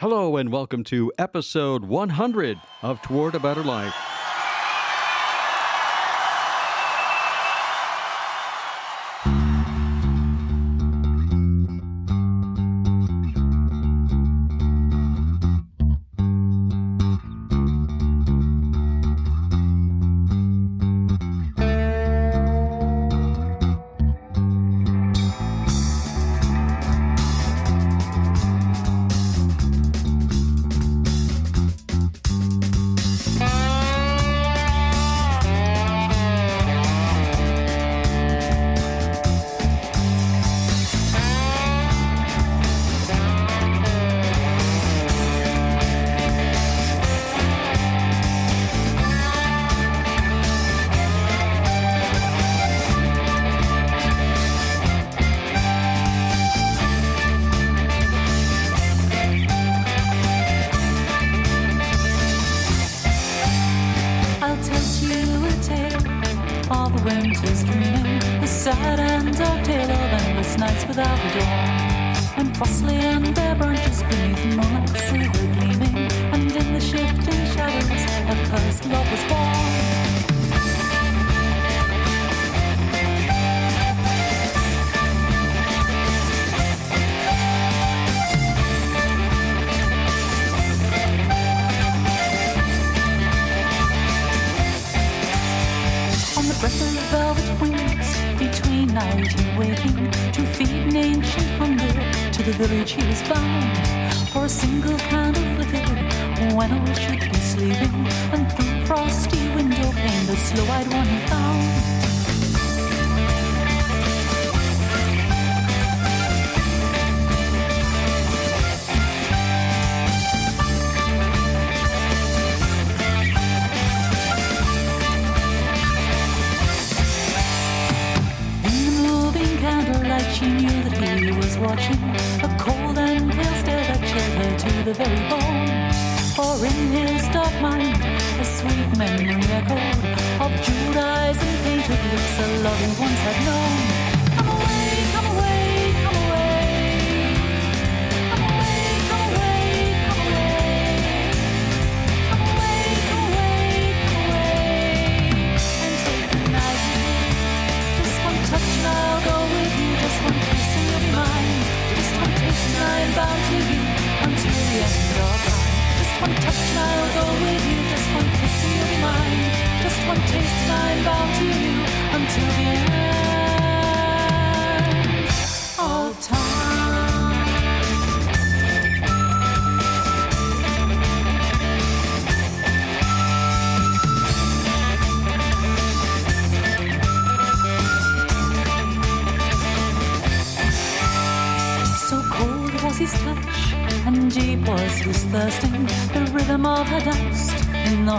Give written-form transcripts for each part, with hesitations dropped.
Hello and welcome to episode 100 of Toward a Better Life.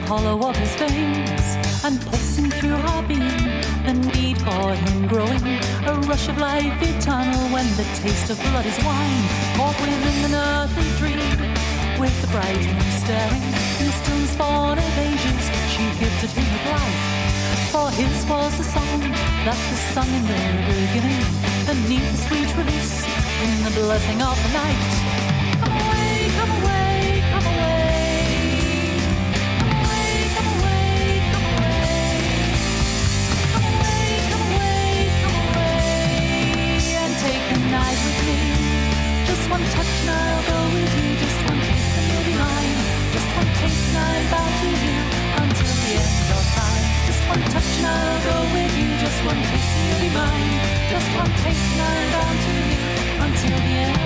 Hollow of his veins, and pulsing through our being, the need for him growing, a rush of life eternal when the taste of blood is wine, caught within an earthly dream, with the bright moon staring, in the still spawn of ages, she gifted him with life, for his was the song that was sung in the beginning, the need for sweet release, in the blessing of the night. Come away, come away, come away. Night with me, just one touch and I'll go with you, just one kiss and you'll be mine, just one taste and I'll bow to you until the end of time, just one touch and I'll go with you, just one kiss and you'll be mine, just one taste and I'll bow to you until the end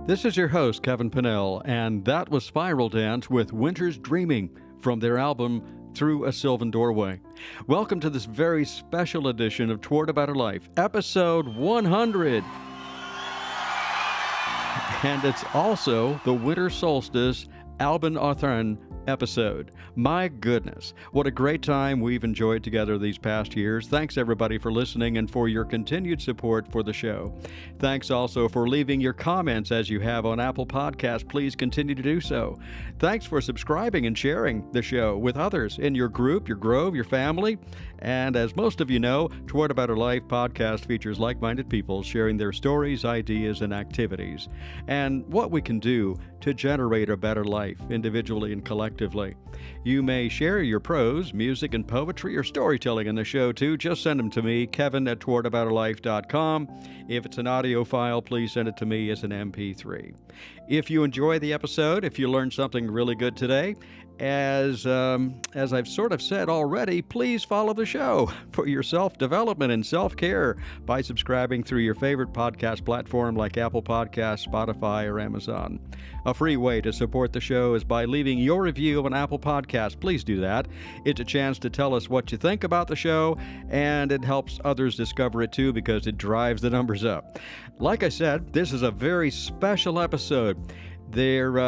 This is your host, Kevin Pennell, and that was Spiral Dance with Winter's Dreaming from their album Through a Sylvan Doorway. Welcome to this very special edition of Toward a Better Life, episode 100. And it's also the winter solstice Alban Arthurn episode. My goodness, what a great time we've enjoyed together these past years. Thanks everybody for listening and for your continued support for the show. Thanks also for leaving your comments as you have on Apple Podcasts. Please continue to do so. Thanks for subscribing and sharing the show with others in your group, your grove, your family. And as most of you know, Toward a Better Life podcast features like-minded people sharing their stories, ideas, and activities, and what we can do to generate a better life individually and collectively. You may share your prose, music, and poetry or storytelling in the show too. Just send them to me, kevin@towardabetterlife.com. If it's an audio file, please send it to me as an MP3. If you enjoy the episode, if you learned something really good today, as I've sort of said already, please follow the show for your self-development and self-care by subscribing through your favorite podcast platform like Apple Podcasts, Spotify, or Amazon. A free way to support the show is by leaving your review on Apple Podcasts. Please do that. It's a chance to tell us what you think about the show, and it helps others discover it too because it drives the numbers up. Like I said, this is a very special episode. They're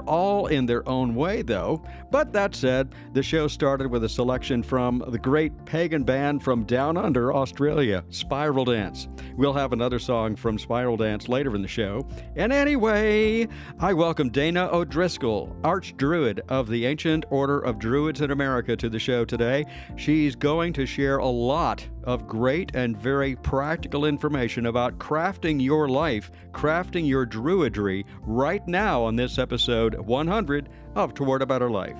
all in their own way, though. But that said, the show started with a selection from the great pagan band from down under Australia, Spiral Dance. We'll have another song from Spiral Dance later in the show. And anyway, I welcome Dana O'Driscoll, Archdruid of the Ancient Order of Druids in America, to the show today. She's going to share a lot of great and very practical information about crafting your life, crafting your Druidry, right now on this episode 100 of Toward a Better Life.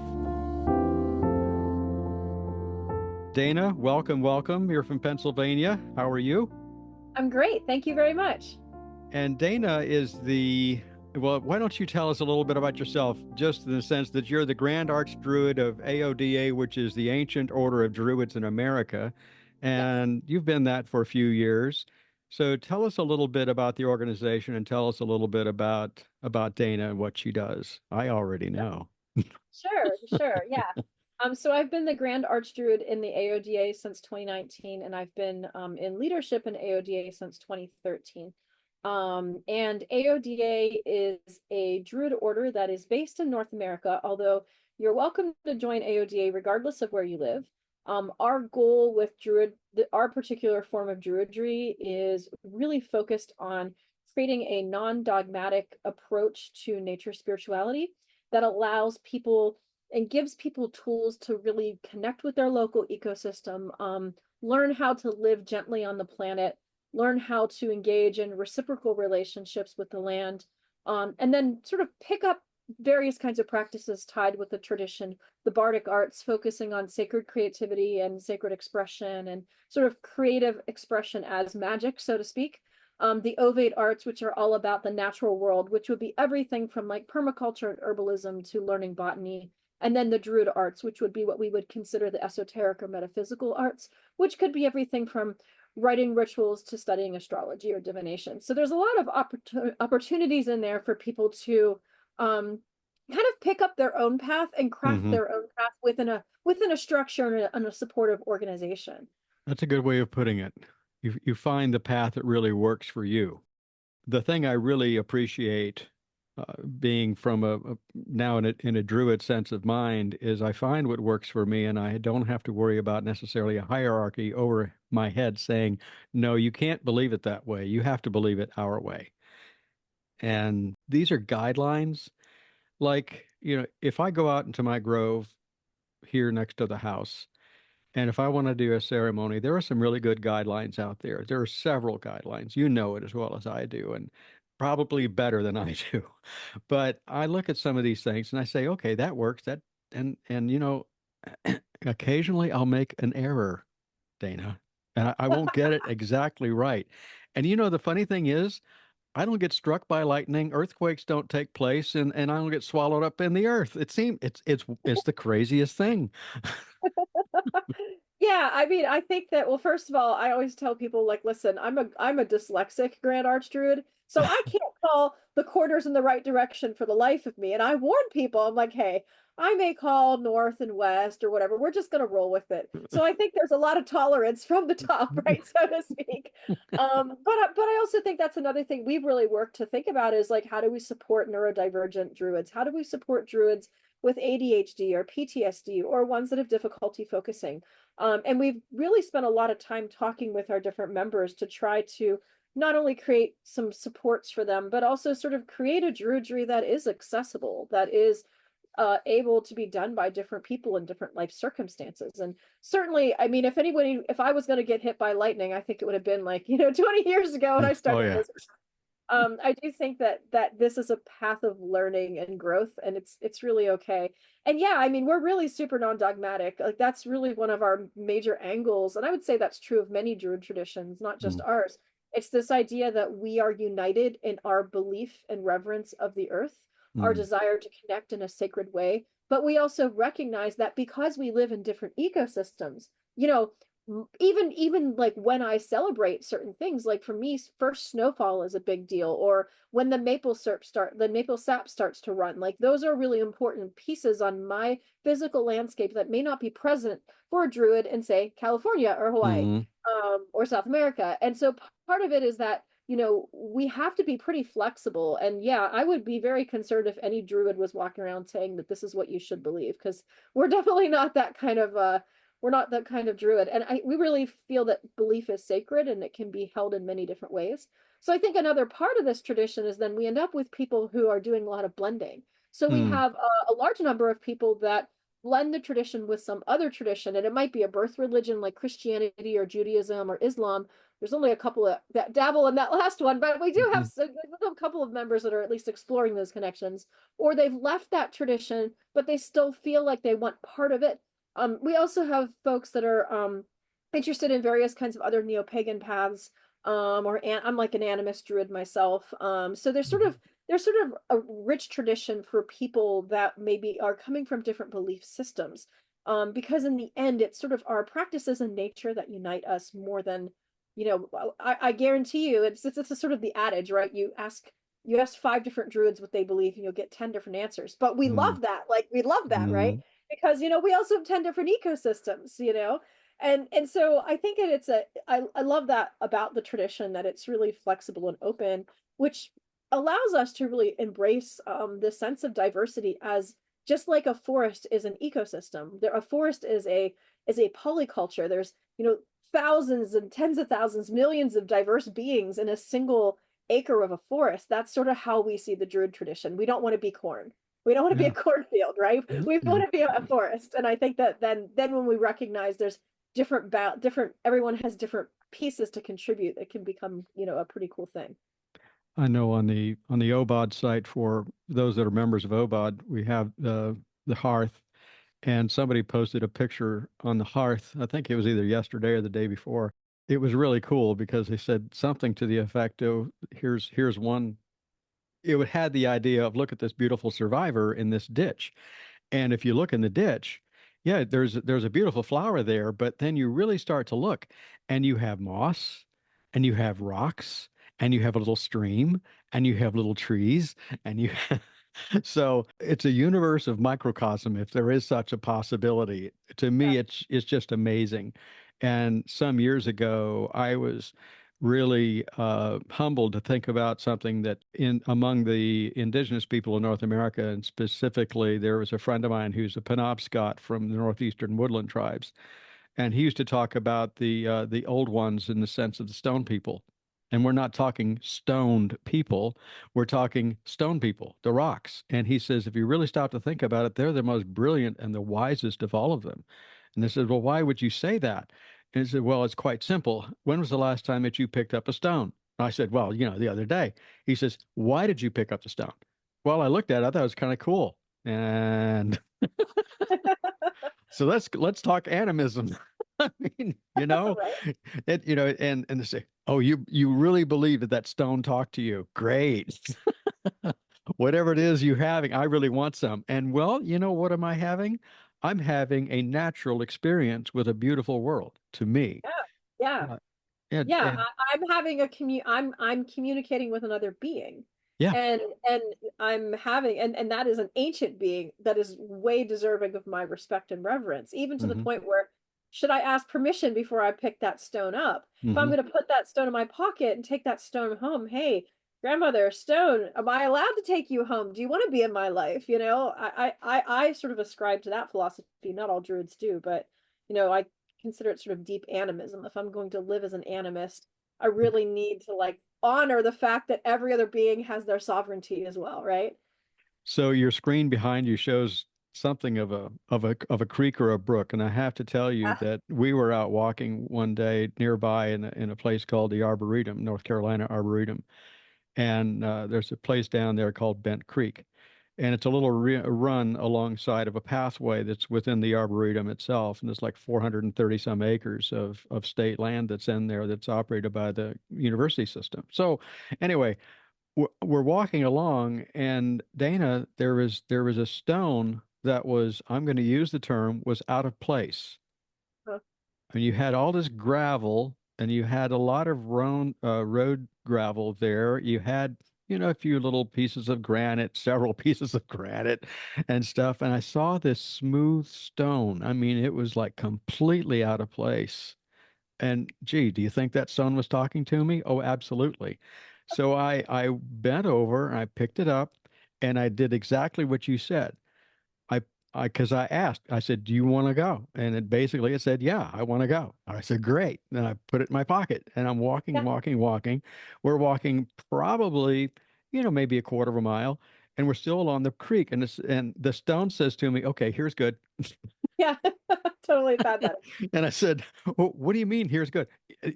Dana, welcome. You're from Pennsylvania. How are you? I'm great. Thank you very much. And Dana is well, why don't you tell us a little bit about yourself, just in the sense that you're the Grand Archdruid of AODA, which is the Ancient Order of Druids in America, and You've been that for a few years. So tell us a little bit about the organization and tell us a little bit about Dana and what she does. I already know. Sure. Yeah. So I've been the Grand Archdruid in the AODA since 2019, and I've been in leadership in AODA since 2013. And AODA is a Druid order that is based in North America, although you're welcome to join AODA regardless of where you live. Our goal with our particular form of Druidry is really focused on creating a non-dogmatic approach to nature spirituality that allows people and gives people tools to really connect with their local ecosystem, learn how to live gently on the planet, learn how to engage in reciprocal relationships with the land, and then sort of pick up various kinds of practices tied with the tradition, the bardic arts focusing on sacred creativity and sacred expression and sort of creative expression as magic, so to speak. The ovate arts, which are all about the natural world, which would be everything from like permaculture and herbalism to learning botany. And then the druid arts, which would be what we would consider the esoteric or metaphysical arts, which could be everything from writing rituals to studying astrology or divination. So there's a lot of opportunities in there for people to kind of pick up their own path and craft their own path within a structure and a supportive organization. That's a good way of putting it. You find the path that really works for you. The thing I really appreciate being from now in a Druid sense of mind is I find what works for me, and I don't have to worry about necessarily a hierarchy over my head saying, no, you can't believe it that way. You have to believe it our way. And these are guidelines. Like, if I go out into my grove here next to the house, and if I want to do a ceremony, there are some really good guidelines out there. There are several guidelines. You know it as well as I do, and probably better than I do. But I look at some of these things and I say, okay, that works. And occasionally I'll make an error, Dana, and I won't get it exactly right. And the funny thing is, I don't get struck by lightning, earthquakes don't take place, and I don't get swallowed up in the earth. It's the craziest thing. Yeah, I mean, I think that, well, first of all, I always tell people, like, listen, I'm a dyslexic Grand Archdruid, So I can't call the quarters in the right direction for the life of me. And I warn people, I'm like, hey, I may call north and west or whatever. We're just going to roll with it. So I think there's a lot of tolerance from the top, right, so to speak. But I also think that's another thing we've really worked to think about is like, how do we support neurodivergent druids? How do we support druids with ADHD or PTSD or ones that have difficulty focusing? And we've really spent a lot of time talking with our different members to try to not only create some supports for them, but also sort of create a Druidry that is accessible, that is able to be done by different people in different life circumstances. And certainly, I mean, if I was going to get hit by lightning, I think it would have been like, 20 years ago when I started this. I do think that this is a path of learning and growth, and it's really okay. And yeah, I mean, we're really super non-dogmatic. Like that's really one of our major angles, and I would say that's true of many Druid traditions, not just ours. It's this idea that we are united in our belief and reverence of the earth, our desire to connect in a sacred way, but we also recognize that because we live in different ecosystems, even like when I celebrate certain things, like for me, first snowfall is a big deal, or when the maple sap starts to run, like those are really important pieces on my physical landscape that may not be present for a druid in, say, California or Hawaii, or South America. And so part of it is that, we have to be pretty flexible. And yeah, I would be very concerned if any druid was walking around saying that this is what you should believe, because we're definitely not that kind of we're not that kind of druid. And we really feel that belief is sacred and it can be held in many different ways. So I think another part of this tradition is then we end up with people who are doing a lot of blending. So we have a large number of people that blend the tradition with some other tradition, and it might be a birth religion like Christianity or Judaism or Islam. There's only a couple that dabble in that last one, but we do have a couple of members that are at least exploring those connections, or they've left that tradition, but they still feel like they want part of it. We also have folks that are interested in various kinds of other neopagan paths, I'm like an animist druid myself. So there's sort of a rich tradition for people that maybe are coming from different belief systems, because in the end, it's sort of our practices in nature that unite us more than, I guarantee you, it's a sort of the adage, right? You ask 5 different druids what they believe, and you'll get 10 different answers. But we love that, right? Because we also have 10 different ecosystems, and so I think I love that about the tradition, that it's really flexible and open, which allows us to really embrace this sense of diversity, as just like a forest is an ecosystem. A forest is a polyculture. There's thousands and tens of thousands, millions of diverse beings in a single acre of a forest. That's sort of how we see the Druid tradition. We don't want to be corn. We don't want to be a cornfield, right? We want to be a forest. And I think that then when we recognize there's everyone has different pieces to contribute, it can become, a pretty cool thing. I know on the OBOD site, for those that are members of OBOD, we have the hearth, and somebody posted a picture on the hearth. I think it was either yesterday or the day before. It was really cool because they said something to the effect of, here's one. It had the idea of, look at this beautiful survivor in this ditch. And if you look in the ditch, yeah, there's a beautiful flower there, but then you really start to look and you have moss and you have rocks and you have a little stream and you have little trees and you so it's a universe of microcosm, if there is such a possibility. To me, it's just amazing. And some years ago, I was really humbled to think about something that among the indigenous people in North America, and specifically there was a friend of mine who's a Penobscot from the northeastern woodland tribes, and he used to talk about the old ones in the sense of the stone people. And we're not talking stoned people, we're talking stone people, the rocks. And he says, if you really stop to think about it, they're the most brilliant and the wisest of all of them. And they said, well, why would you say that? And he said, well, it's quite simple. When was the last time that you picked up a stone? And I said, well, the other day. He says, why did you pick up the stone? Well, I looked at it, I thought it was kind of cool. And so let's talk animism. I mean, Right. and they say, oh, you really believe that stone talked to you? Great. Whatever it is you're having, I really want some. And well, what am I having? I'm having a natural experience with a beautiful world, to me. Yeah. And, Yeah, and I'm having a I'm communicating with another being. yeah. And I'm having and that is an ancient being that is way deserving of my respect and reverence, even to the Hmm. point where should I ask permission before I pick that stone up? If I'm Hmm. going to put that stone in my pocket and take that stone home, hey, grandmother, stone, am I allowed to take you home? Do you want to be in my life? You know, I sort of ascribe to that philosophy. Not all druids do, but I consider it sort of deep animism. If I'm going to live as an animist, I really need to like honor the fact that every other being has their sovereignty as well, right? So your screen behind you shows something of a creek or a brook, and I have to tell you Yeah. that we were out walking one day nearby in a place called the Arboretum, North Carolina Arboretum, and there's a place down there called Bent Creek, and it's a little run alongside of a pathway that's within the Arboretum itself, and it's like 430 some acres of state land that's in there that's operated by the university system. So anyway, we're walking along, and Dana, there was a stone that was, I'm going to use the term, was out of place. Huh. And you had all this gravel, and you had a lot of road gravel there. You had, a few little pieces of granite, several pieces of granite and stuff. And I saw this smooth stone. I mean, it was like completely out of place. And gee, do you think that stone was talking to me? Oh, absolutely. So I bent over and I picked it up and I did exactly what you said. I because I asked, I said, "Do you want to go?" And it said, "Yeah, I want to go." I said, "Great." Then I put it in my pocket and I'm walking, Yeah. walking, walking. We're walking probably, maybe a quarter of a mile, and we're still along the creek. And the stone says to me, "Okay, here's good." Yeah. Totally thought that. And I said, "Oh, what do you mean? Here's good.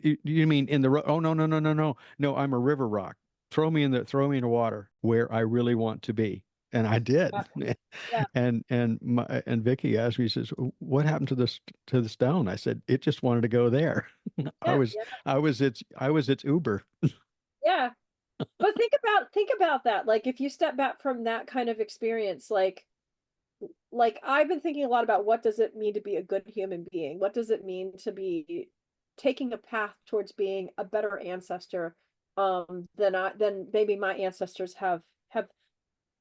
You mean in the Oh, no, no, no, no, no, no. I'm a river rock. Throw me in the water where I really want to be." And I did. Yeah. Yeah. And Vicky asked me, says, "What happened to the stone?" I said, "It just wanted to go there." I Yeah. was Yeah. I was its Uber. Yeah. But think about that. Like if you step back from that kind of experience, like I've been thinking a lot about what does it mean to be a good human being? What does it mean to be taking a path towards being a better ancestor than maybe my ancestors have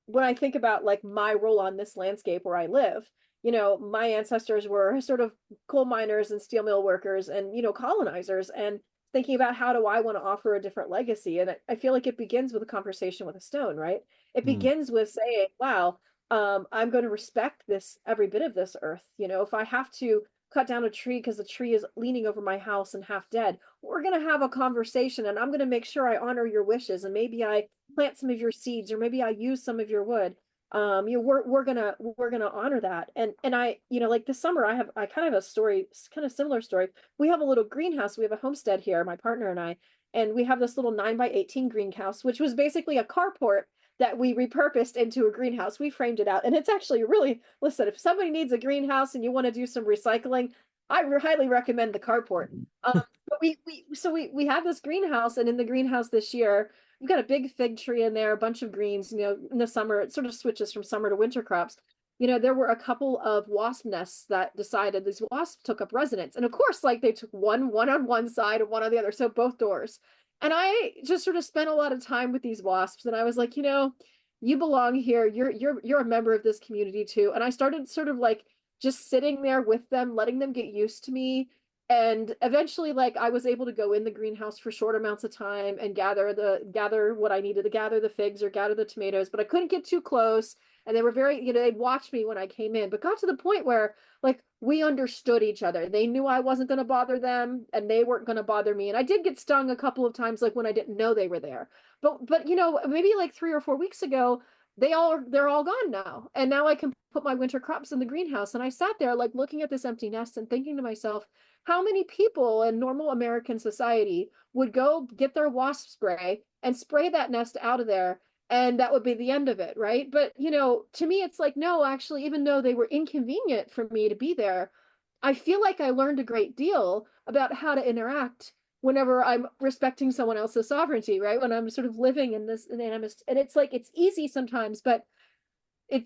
when I think about like my role on this landscape where I live, my ancestors were sort of coal miners and steel mill workers and, colonizers, and thinking about how do I want to offer a different legacy. And I feel like it begins with a conversation with a stone, right? It Hmm. begins with saying, wow, I'm going to respect this, every bit of this earth. If I have to cut down a tree because the tree is leaning over my house and half dead, we're going to have a conversation and I'm going to make sure I honor your wishes. And maybe I plant some of your seeds, or maybe I use some of your wood. We're gonna honor that. And I, like this summer, I kind of have a story, kind of similar story. We have a little greenhouse. We have a homestead here, my partner and we have this little 9 by 18 greenhouse, which was basically a carport that we repurposed into a greenhouse. We framed it out, and it's actually really, listen, if somebody needs a greenhouse and you want to do some recycling, I highly recommend the carport. But we have this greenhouse, and in the greenhouse this year, we've got a big fig tree in there, a bunch of greens. In the summer, it sort of switches from summer to winter crops. There were a couple of wasp nests that decided these wasps took up residence. And of course, like they took one on one side and one on the other. So both doors. And I just sort of spent a lot of time with these wasps. And I was like, you belong here. You're a member of this community too. And I started sort of like just sitting there with them, letting them get used to me. And eventually, like I was able to go in the greenhouse for short amounts of time and gather what I needed to gather, the figs or gather the tomatoes, but I couldn't get too close. And they were very, they'd watch me when I came in, but got to the point where like we understood each other. They knew I wasn't going to bother them and they weren't going to bother me. And I did get stung a couple of times, like when I didn't know they were there. But maybe like 3 or 4 weeks ago, they're all gone now. And now I can put my winter crops in the greenhouse. And I sat there like looking at this empty nest and thinking to myself, how many people in normal American society would go get their wasp spray and spray that nest out of there, and that would be the end of it, right? But to me it's like, no, actually, even though they were inconvenient for me to be there, I feel like I learned a great deal about how to interact whenever I'm respecting someone else's sovereignty, right? When I'm sort of living in this anonymous, and it's like it's easy sometimes, but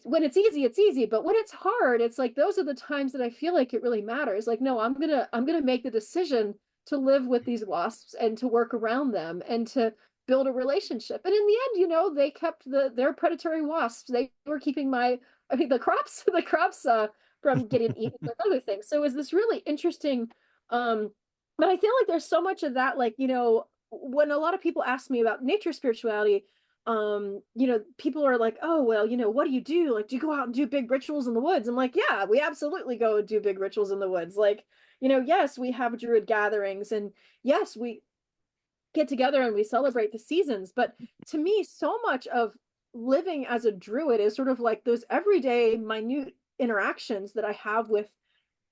when it's easy, but when it's hard, it's like those are the times that I feel like it really matters. Like, no, I'm gonna make the decision to live with these wasps and to work around them and to build a relationship. And in the end, you know, they kept their predatory wasps. They were keeping the crops from getting eaten with other things. So it was this really interesting, but I feel like there's so much of that, like, you know, when a lot of people ask me about nature spirituality, you know, people are like, oh, well, you know, what do you do? Like, do you go out and do big rituals in the woods? I'm like, yeah, we absolutely go and do big rituals in the woods. Like, you know, yes, we have druid gatherings, and yes, we get together and we celebrate the seasons. But to me, so much of living as a druid is sort of like those everyday minute interactions that I have with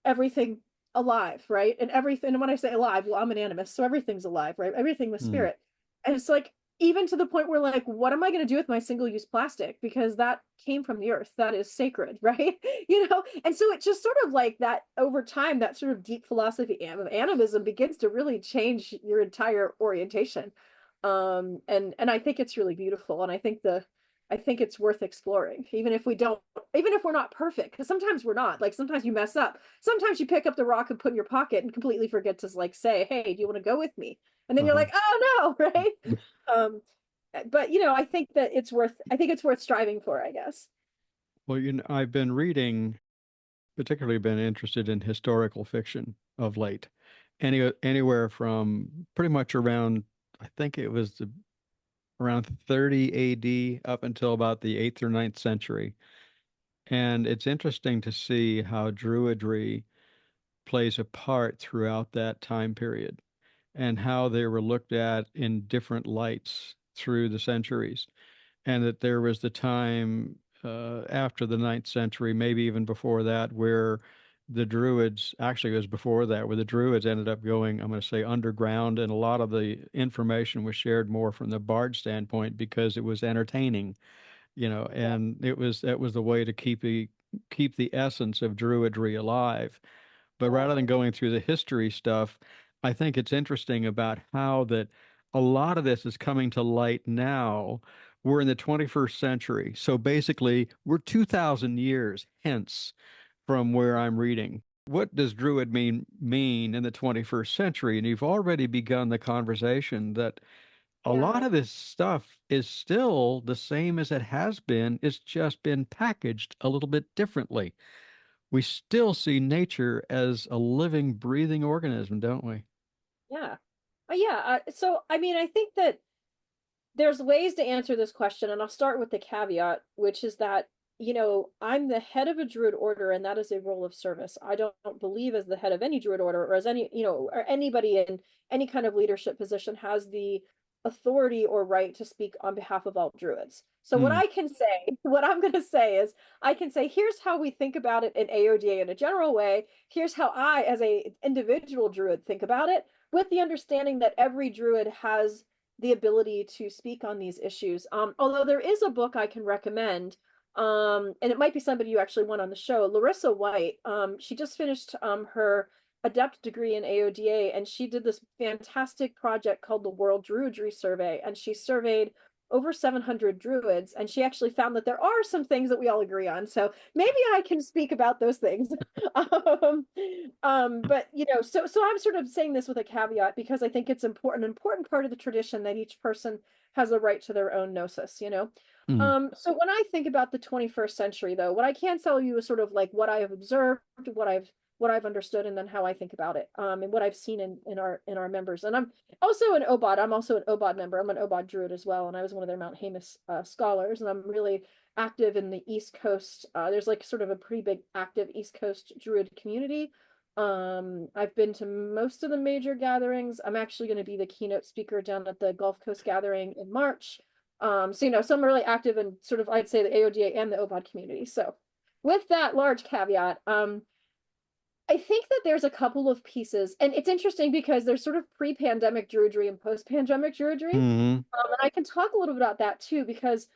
everything alive, right? And everything, and when I say alive, well, I'm an animist, so everything's alive, right? Everything with spirit. And it's like, even to the point where, like, what am I going to do with my single-use plastic? Because that came from the earth. That is sacred, right? You know? And so it's just sort of like that over time, that sort of deep philosophy of animism begins to really change your entire orientation. And I think it's really beautiful. And I think it's worth exploring, even if we're not perfect, because sometimes we're not. Like, sometimes you mess up. Sometimes you pick up the rock and put in your pocket and completely forget to, like, say, hey, do you want to go with me? And then you're like, oh no, right? But you know, I think it's worth striving for, I guess. Well, you know, I've been reading, particularly been interested in historical fiction of late. Anywhere from pretty much around, I think it was around 30 AD up until about the 8th or 9th century. And it's interesting to see how Druidry plays a part throughout that time period and how they were looked at in different lights through the centuries. And that there was the time after the 9th century, maybe even before that, where the Druids, actually it was before that, where the Druids ended up going, I'm going to say, underground, and a lot of the information was shared more from the bard standpoint because it was entertaining, you know, and that was the way to keep the essence of Druidry alive. But rather than going through the history stuff, I think it's interesting about how that a lot of this is coming to light now. We're in the 21st century. So basically, we're 2,000 years hence from where I'm reading. What does Druid mean in the 21st century? And you've already begun the conversation that a lot of this stuff is still the same as it has been. It's just been packaged a little bit differently. We still see nature as a living, breathing organism, don't we? Yeah. So I mean, I think that there's ways to answer this question, and I'll start with the caveat, which is that, you know, I'm the head of a druid order, and that is a role of service. I don't believe as the head of any druid order, or as any, you know, or anybody in any kind of leadership position has the authority or right to speak on behalf of all druids. So what I'm going to say is, I can say, here's how we think about it in AODA in a general way. Here's how I, as a individual druid, think about it, with the understanding that every druid has the ability to speak on these issues. Although there is a book I can recommend, and it might be somebody you actually want on the show, Larissa White. She just finished her Adept degree in AODA, and she did this fantastic project called the World Druidry Survey, and she surveyed over 700 druids, and she actually found that there are some things that we all agree on. So maybe I can speak about those things. But you know, so I'm sort of saying this with a caveat because I think it's an important part of the tradition that each person has a right to their own gnosis, you know. So when I think about the 21st century, though, what I can tell you is sort of like what I have observed, what I've understood, and then how I think about it, and what I've seen in our members. And I'm also an OBOD. I'm also an OBOD member. I'm an OBOD druid as well, and I was one of their Mount Haemus scholars. And I'm really active in the East Coast. There's like sort of a pretty big active East Coast druid community. I've been to most of the major gatherings. I'm actually going to be the keynote speaker down at the Gulf Coast gathering in March. So you know, so I'm really active in sort of, I'd say, the AODA and the OBOD community. So with that large caveat, I think that there's a couple of pieces, and it's interesting because there's sort of pre-pandemic Druidry and post-pandemic Druidry. And I can talk a little bit about that too, because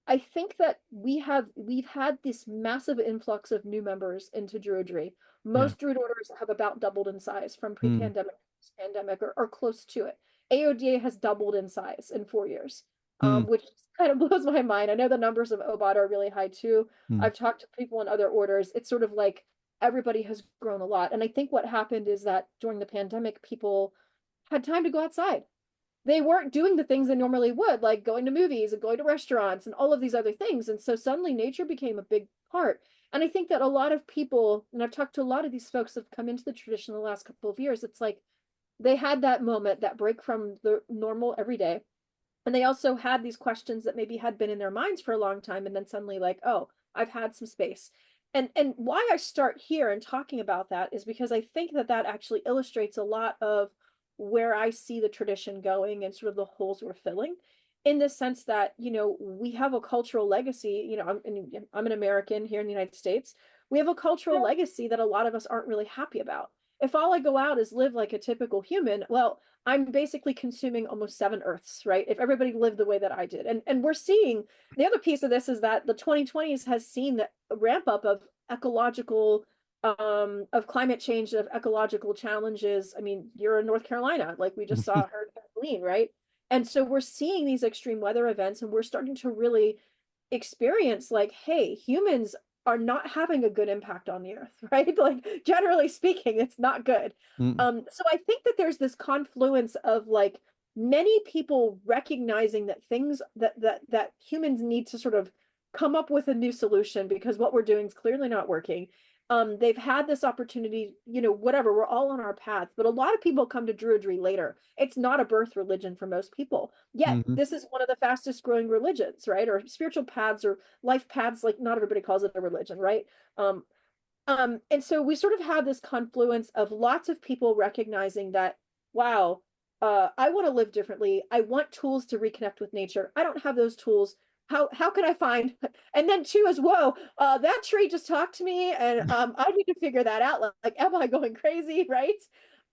I think that we've had this massive influx of new members into Druidry. Most Druid orders have about doubled in size from pre-pandemic to pandemic, or close to it. AODA has doubled in size in 4 years, which kind of blows my mind. I know the numbers of OBOD are really high too. I've talked to people in other orders. It's sort of like everybody has grown a lot. And I think what happened is that during the pandemic, people had time to go outside. They weren't doing the things they normally would, like going to movies and going to restaurants and all of these other things. And so suddenly nature became a big part. And I think that a lot of people, and I've talked to a lot of these folks that have come into the tradition the last couple of years, it's like they had that moment, that break from the normal everyday. And they also had these questions that maybe had been in their minds for a long time. And then suddenly like, oh, I've had some space. And why I start here and talking about that is because I think that that actually illustrates a lot of where I see the tradition going and sort of the holes we're filling, in the sense that, you know, we have a cultural legacy. You know, I'm an American here in the United States. We have a cultural legacy that a lot of us aren't really happy about. If all I go out is live like a typical human, well, I'm basically consuming almost 7 Earths, right? If everybody lived the way that I did. And we're seeing the other piece of this is that the 2020s has seen the ramp up of ecological of climate change, of ecological challenges. I mean, you're in North Carolina, like we just saw Hurricane, right? And so we're seeing these extreme weather events, and we're starting to really experience like, hey, humans are not having a good impact on the earth, right? Like generally speaking, it's not good. So I think that there's this confluence of like many people recognizing that things that humans need to sort of come up with a new solution because what we're doing is clearly not working. They've had this opportunity, you know, whatever, we're all on our paths, but a lot of people come to Druidry later. It's not a birth religion for most people. Yet this is one of the fastest growing religions, right? Or spiritual paths or life paths, like not everybody calls it a religion, right? And so we sort of have this confluence of lots of people recognizing that, wow, I want to live differently. I want tools to reconnect with nature. I don't have those tools. How can I find? And then two is, whoa, that tree just talked to me, and I need to figure that out. Like, am I going crazy, right?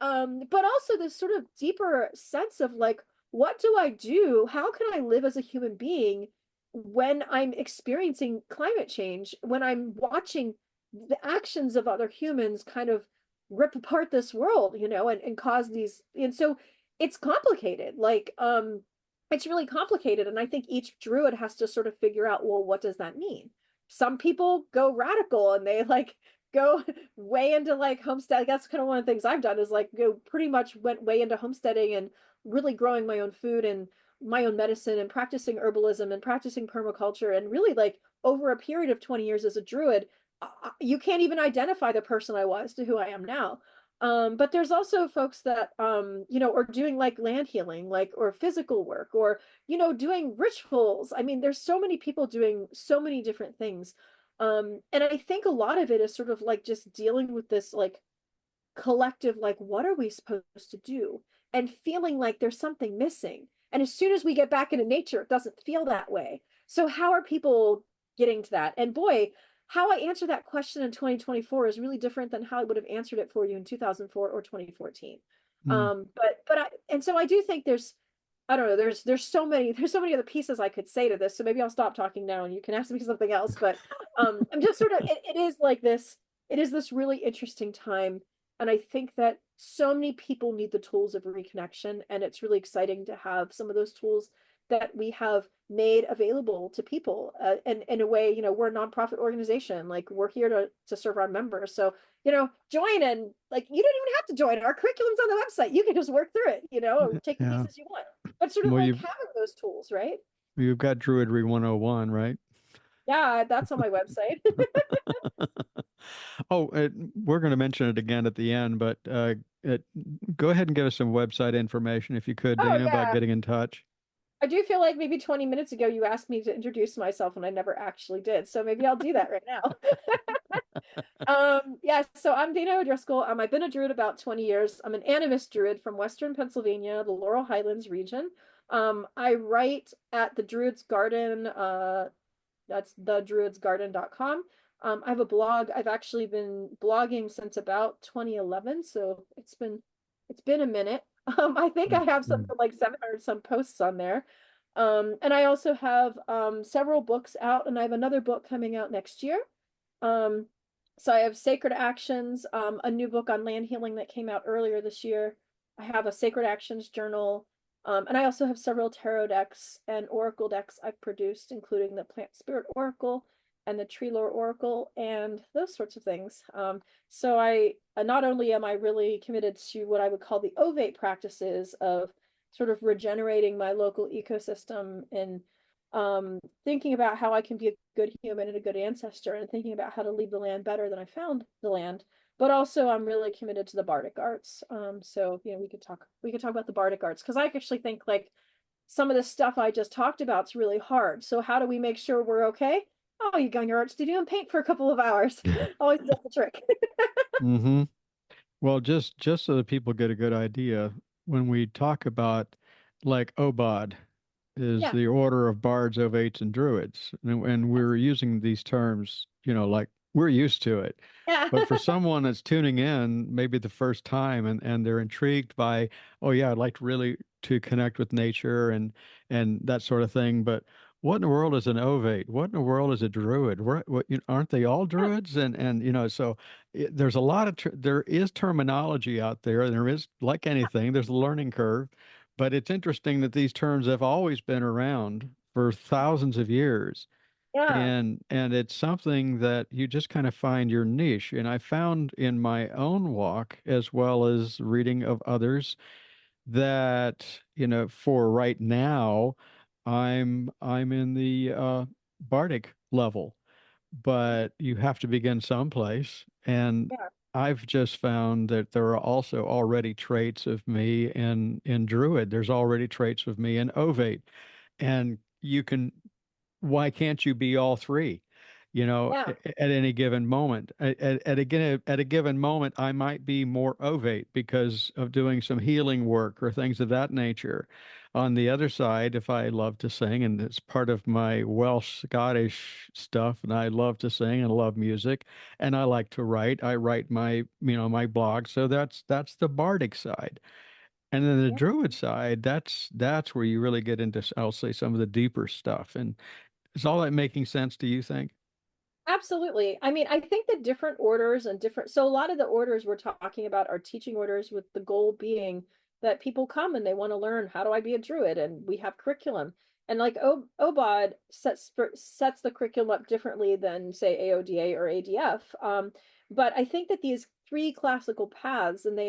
But also this sort of deeper sense of like, what do I do? How can I live as a human being when I'm experiencing climate change, when I'm watching the actions of other humans kind of rip apart this world, you know, and cause these, and so it's complicated. Like, it's really complicated. And I think each druid has to sort of figure out, well, what does that mean? Some people go radical and they like go way into like homestead. That's kind of one of the things I've done is like go pretty much went way into homesteading and really growing my own food and my own medicine and practicing herbalism and practicing permaculture. And really like over a period of 20 years as a druid, you can't even identify the person I was to who I am now. But there's also folks that, you know, are doing like land healing, like, or physical work, or, you know, doing rituals. I mean, there's so many people doing so many different things. And I think a lot of it is sort of like just dealing with this like collective, like, what are we supposed to do? And feeling like there's something missing. And as soon as we get back into nature, it doesn't feel that way. So how are people getting to that? And boy, how I answer that question in 2024 is really different than how I would have answered it for you in 2004 or 2014. And so I do think there's, I don't know, there's so many other pieces I could say to this. So maybe I'll stop talking now and you can ask me something else. But I'm just sort of, it is like this, it is this really interesting time. And I think that so many people need the tools of reconnection. And it's really exciting to have some of those tools that we have made available to people. And in a way, you know, we're a nonprofit organization, like we're here to serve our members. So, you know, join, and like, you don't even have to join. Our curriculum's on the website. You can just work through it, you know, or take the pieces you want. But sort of like having those tools, right? You've got Druidry 101, right? Yeah, that's on my website. Oh, we're going to mention it again at the end, but go ahead and give us some website information if you could, Dana, about getting in touch. I do feel like maybe 20 minutes ago you asked me to introduce myself and I never actually did. So maybe I'll do that right now. Yeah, so I'm Dana Driscoll. I've been a druid about 20 years. I'm an animist druid from Western Pennsylvania, the Laurel Highlands region. I write at the Druid's Garden, that's thedruidsgarden.com. I have a blog. I've actually been blogging since about 2011, so it's been a minute. I think I have something like 700 some posts on there. And I also have several books out, and I have another book coming out next year. So I have Sacred Actions, a new book on land healing that came out earlier this year. I have a Sacred Actions journal. And I also have several tarot decks and oracle decks I've produced, including the Plant Spirit Oracle and the TreeLore Oracle and those sorts of things. So I not only am I really committed to what I would call the ovate practices of sort of regenerating my local ecosystem and thinking about how I can be a good human and a good ancestor and thinking about how to leave the land better than I found the land. But also I'm really committed to the bardic arts. So we could talk about the bardic arts because I actually think like some of the stuff I just talked about is really hard. So how do we make sure we're okay? Oh, you go in your art studio and paint for a couple of hours. Always does the trick. Mm-hmm. Well, just so that people get a good idea, when we talk about like OBOD is Yeah. the Order of Bards, Ovates, and Druids, and we're using these terms, like we're used to it. Yeah. But for someone that's tuning in, maybe the first time, and they're intrigued by, oh yeah, I'd like to really to connect with nature and that sort of thing. But what in the world is an ovate? What in the world is a druid? Aren't they all Yeah. druids? And so there's a lot of there is terminology out there, and there is like anything, there's a learning curve. But it's interesting that these terms have always been around for thousands of years Yeah. and it's something that you just kind of find your niche. And I found in my own walk, as well as reading of others, that for right now, I'm in the bardic level, but you have to begin someplace. And Yeah. I've just found that there are also already traits of me in druid. There's already traits of me in ovate, and you can why can't you be all three? Yeah. At any given moment. At a given moment, I might be more ovate because of doing some healing work or things of that nature. On the other side, if I love to sing, and it's part of my Welsh Scottish stuff, and I love to sing and love music, and I like to write. I write my blog, so that's the bardic side. And then the Yeah. druid side, that's where you really get into, I'll say, some of the deeper stuff. And is all that making sense, do you think? Absolutely. I mean, I think the different orders and different, so a lot of the orders we're talking about are teaching orders with the goal being that people come and they want to learn how do I be a druid and we have curriculum. And like OBOD sets the curriculum up differently than say AODA or ADF. But I think that these three classical paths and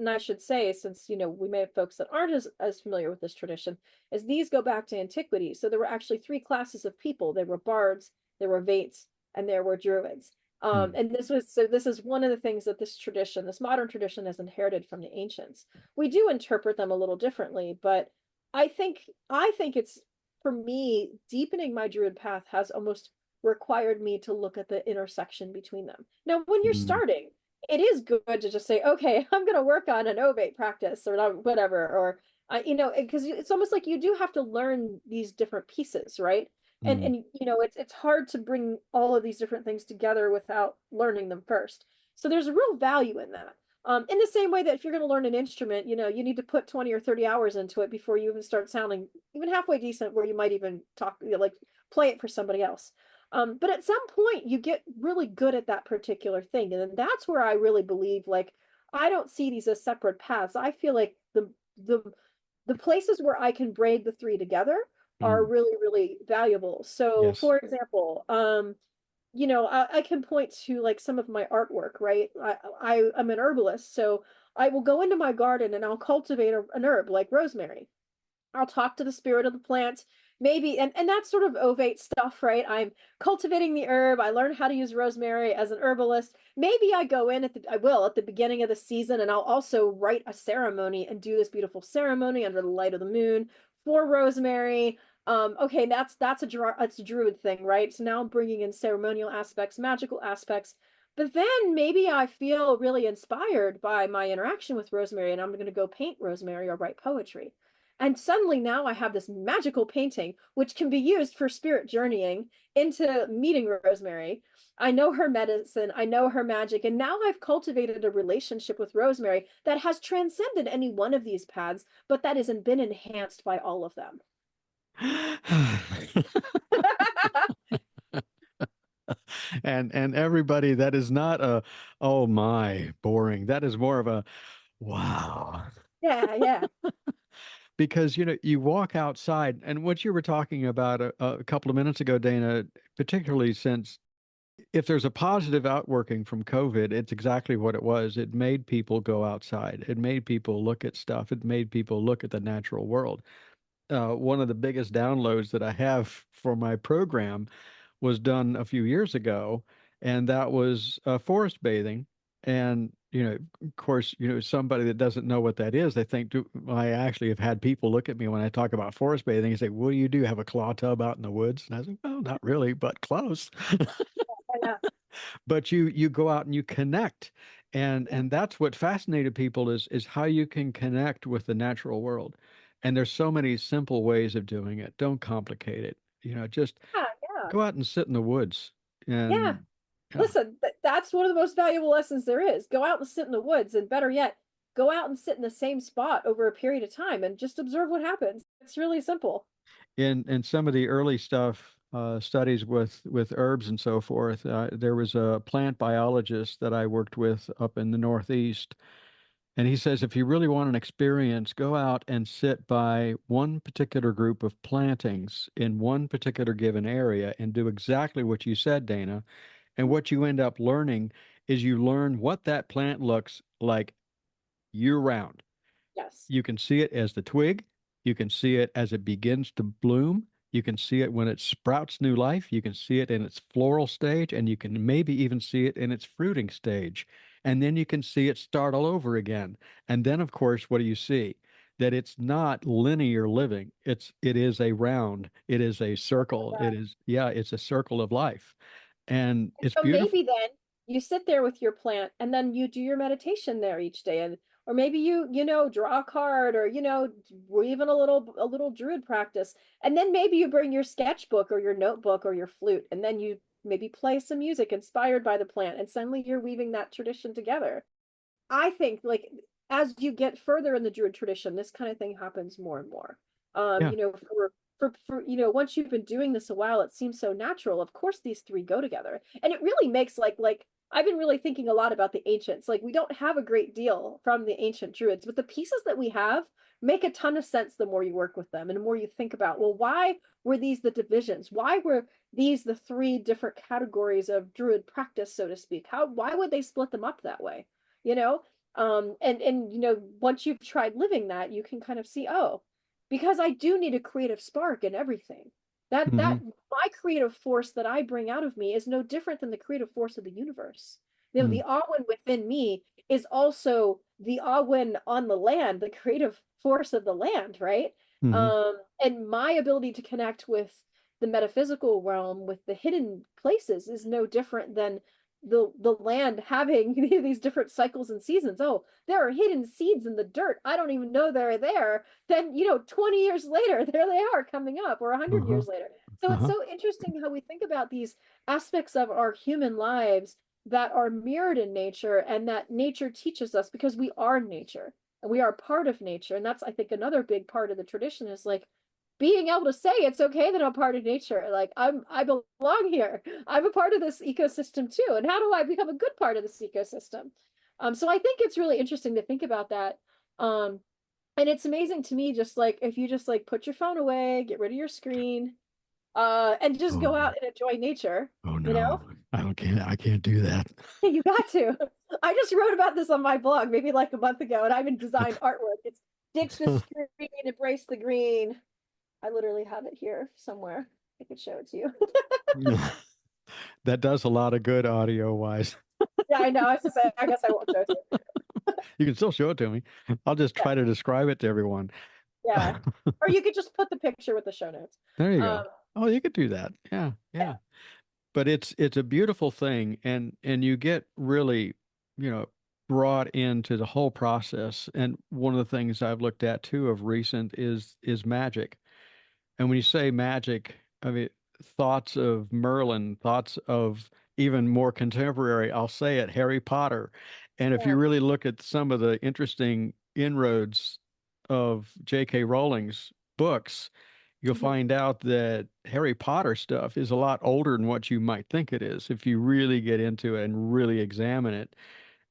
I should say, since we may have folks that aren't as familiar with this tradition, is these go back to antiquity. So there were actually three classes of people. There were bards, there were vates, and there were druids. Hmm. And this is one of the things that this modern tradition has inherited from the ancients. We do interpret them a little differently, but I think it's for me, deepening my druid path has almost required me to look at the intersection between them. Now, when you're Hmm. starting, it is good to just say, okay, I'm going to work on an ovate practice or whatever, or because it's almost like you do have to learn these different pieces, right? and Hmm. and it's hard to bring all of these different things together without learning them first. So there's a real value in that. In the same way that if you're going to learn an instrument, you need to put 20 or 30 hours into it before you even start sounding even halfway decent, where you might even talk, like play it for somebody else. But at some point, you get really good at that particular thing, and then that's where I really believe. Like, I don't see these as separate paths. I feel like the the places where I can braid the three together are Hmm. really, really valuable. So, Yes. for example, I can point to like some of my artwork, right? I'm an herbalist, so I will go into my garden and I'll cultivate an herb like rosemary. I'll talk to the spirit of the plant, maybe, and that's sort of ovate stuff, right? I'm cultivating the herb. I learn how to use rosemary as an herbalist. Maybe I will at the beginning of the season, and I'll also write a ceremony and do this beautiful ceremony under the light of the moon for rosemary. Okay, that's a druid thing, right? So now I'm bringing in ceremonial aspects, magical aspects. But then maybe I feel really inspired by my interaction with rosemary, and I'm going to go paint rosemary or write poetry. And suddenly now I have this magical painting, which can be used for spirit journeying into meeting Rosemary. I know her medicine, I know her magic, and now I've cultivated a relationship with Rosemary that has transcended any one of these paths, but that hasn't been enhanced by all of them. And everybody, that is not a, oh my, boring. That is more of a wow. Yeah, yeah. because you walk outside, and what you were talking about a couple of minutes ago, Dana, particularly since if there's a positive outworking from COVID, it's exactly what it was. It made people go outside. It made people look at stuff. It made people look at the natural world. One of the biggest downloads that I have for my program was done a few years ago, and that was forest bathing. And of course, somebody that doesn't know what that is, they think, I actually have had people look at me when I talk about forest bathing and say, "What do you do? Have a claw tub out in the woods?" And I say, "Well, not really, but close." Yeah. But you go out and you connect, and that's what fascinated people is how you can connect with the natural world. And there's so many simple ways of doing it. Don't complicate it. Just Yeah, yeah, go out and sit in the woods. yeah. And yeah, Listen, that's one of the most valuable lessons there is. Go out and sit in the woods, and better yet, go out and sit in the same spot over a period of time and just observe what happens. It's really simple. in some of the early stuff, studies with herbs and so forth, there was a plant biologist that I worked with up in the Northeast. And he says, if you really want an experience, go out and sit by one particular group of plantings in one particular given area and do exactly what you said, Dana. And what you end up learning is you learn what that plant looks like year round. Yes. You can see it as the twig. You can see it as it begins to bloom. You can see it when it sprouts new life. You can see it in its floral stage, and you can maybe even see it in its fruiting stage. And then you can see it start all over again. And then, of course, what do you see? That it's not linear living. It is a round. It is a circle. It is, yeah, it's a circle of life. And it's So beautiful. maybe then you sit there with your plant and then you do your meditation there each day, and or maybe you draw a card, or or even a little druid practice, and then maybe you bring your sketchbook or your notebook or your flute, and then you maybe play some music inspired by the plant, and suddenly you're weaving that tradition together. I think, like, as you get further in the Druid tradition, this kind of thing happens more and more. Yeah. Once you've been doing this a while, it seems so natural. Of course, these three go together, and it really makes like I've been really thinking a lot about the ancients. Like, we don't have a great deal from the ancient Druids, but the pieces that we have make a ton of sense the more you work with them and the more you think about, well, why were these the divisions? Why were these the three different categories of Druid practice, so to speak? Why would they split them up that way? You know, and once you've tried living that, you can kind of see, oh, because I do need a creative spark in everything. That Hmm. my creative force that I bring out of me is no different than the creative force of the universe. Hmm. The Awin within me is also the Awin on the land, the creative force of the land, right? Hmm. And my ability to connect with the metaphysical realm, with the hidden places, is no different than the land having these different cycles and seasons. Oh, there are hidden seeds in the dirt. I don't even know they're there. Then 20 years later, there they are coming up, or 100 Uh-huh. years later. So it's Uh-huh. so interesting how we think about these aspects of our human lives that are mirrored in nature, and that nature teaches us, because we are nature and we are part of nature. And that's, I think, another big part of the tradition, is like being able to say it's okay that I'm part of nature. Like, I belong here. I'm a part of this ecosystem too. And how do I become a good part of this ecosystem? So I think it's really interesting to think about that. Um, and it's amazing to me, just like, if you just like put your phone away, get rid of your screen, and just Oh, go out and enjoy nature, oh you know? no. I can't do that. You got to. I just wrote about this on my blog maybe like a month ago, and I even designed artwork. It's ditch the screen, embrace the green. I literally have it here somewhere. I could show it to you. That does a lot of good audio wise. Yeah, I know. I was just saying, I guess I won't show it to you. You can still show it to me. I'll just Yeah, try to describe it to everyone. yeah. Or you could just put the picture with the show notes. There you Um, go. Oh, you could do that. Yeah, yeah, yeah. But it's a beautiful thing, and you get really, you know, brought into the whole process. And one of the things I've looked at too of recent is magic. And when you say magic, I mean, thoughts of Merlin, thoughts of even more contemporary, I'll say it, Harry Potter. And if yeah. you really look at some of the interesting inroads of J.K. Rowling's books, you'll Mhm. find out that Harry Potter stuff is a lot older than what you might think it is if you really get into it and really examine it.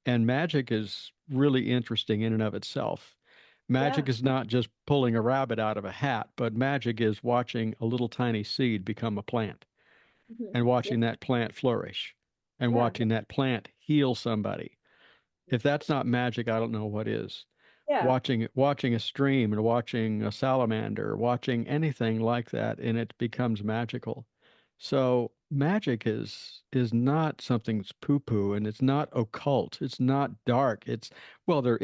And magic is really interesting in and of itself. Magic Yeah. is not just pulling a rabbit out of a hat, but magic is watching a little tiny seed become a plant Mhm. and Yeah. watching that plant flourish and Yeah. watching that plant heal somebody. If that's not magic, I don't know what is. Yeah. Watching a stream and watching a salamander, watching anything like that, and it becomes magical. So magic is not something's poo-poo, and it's not occult. It's not dark. It's well, there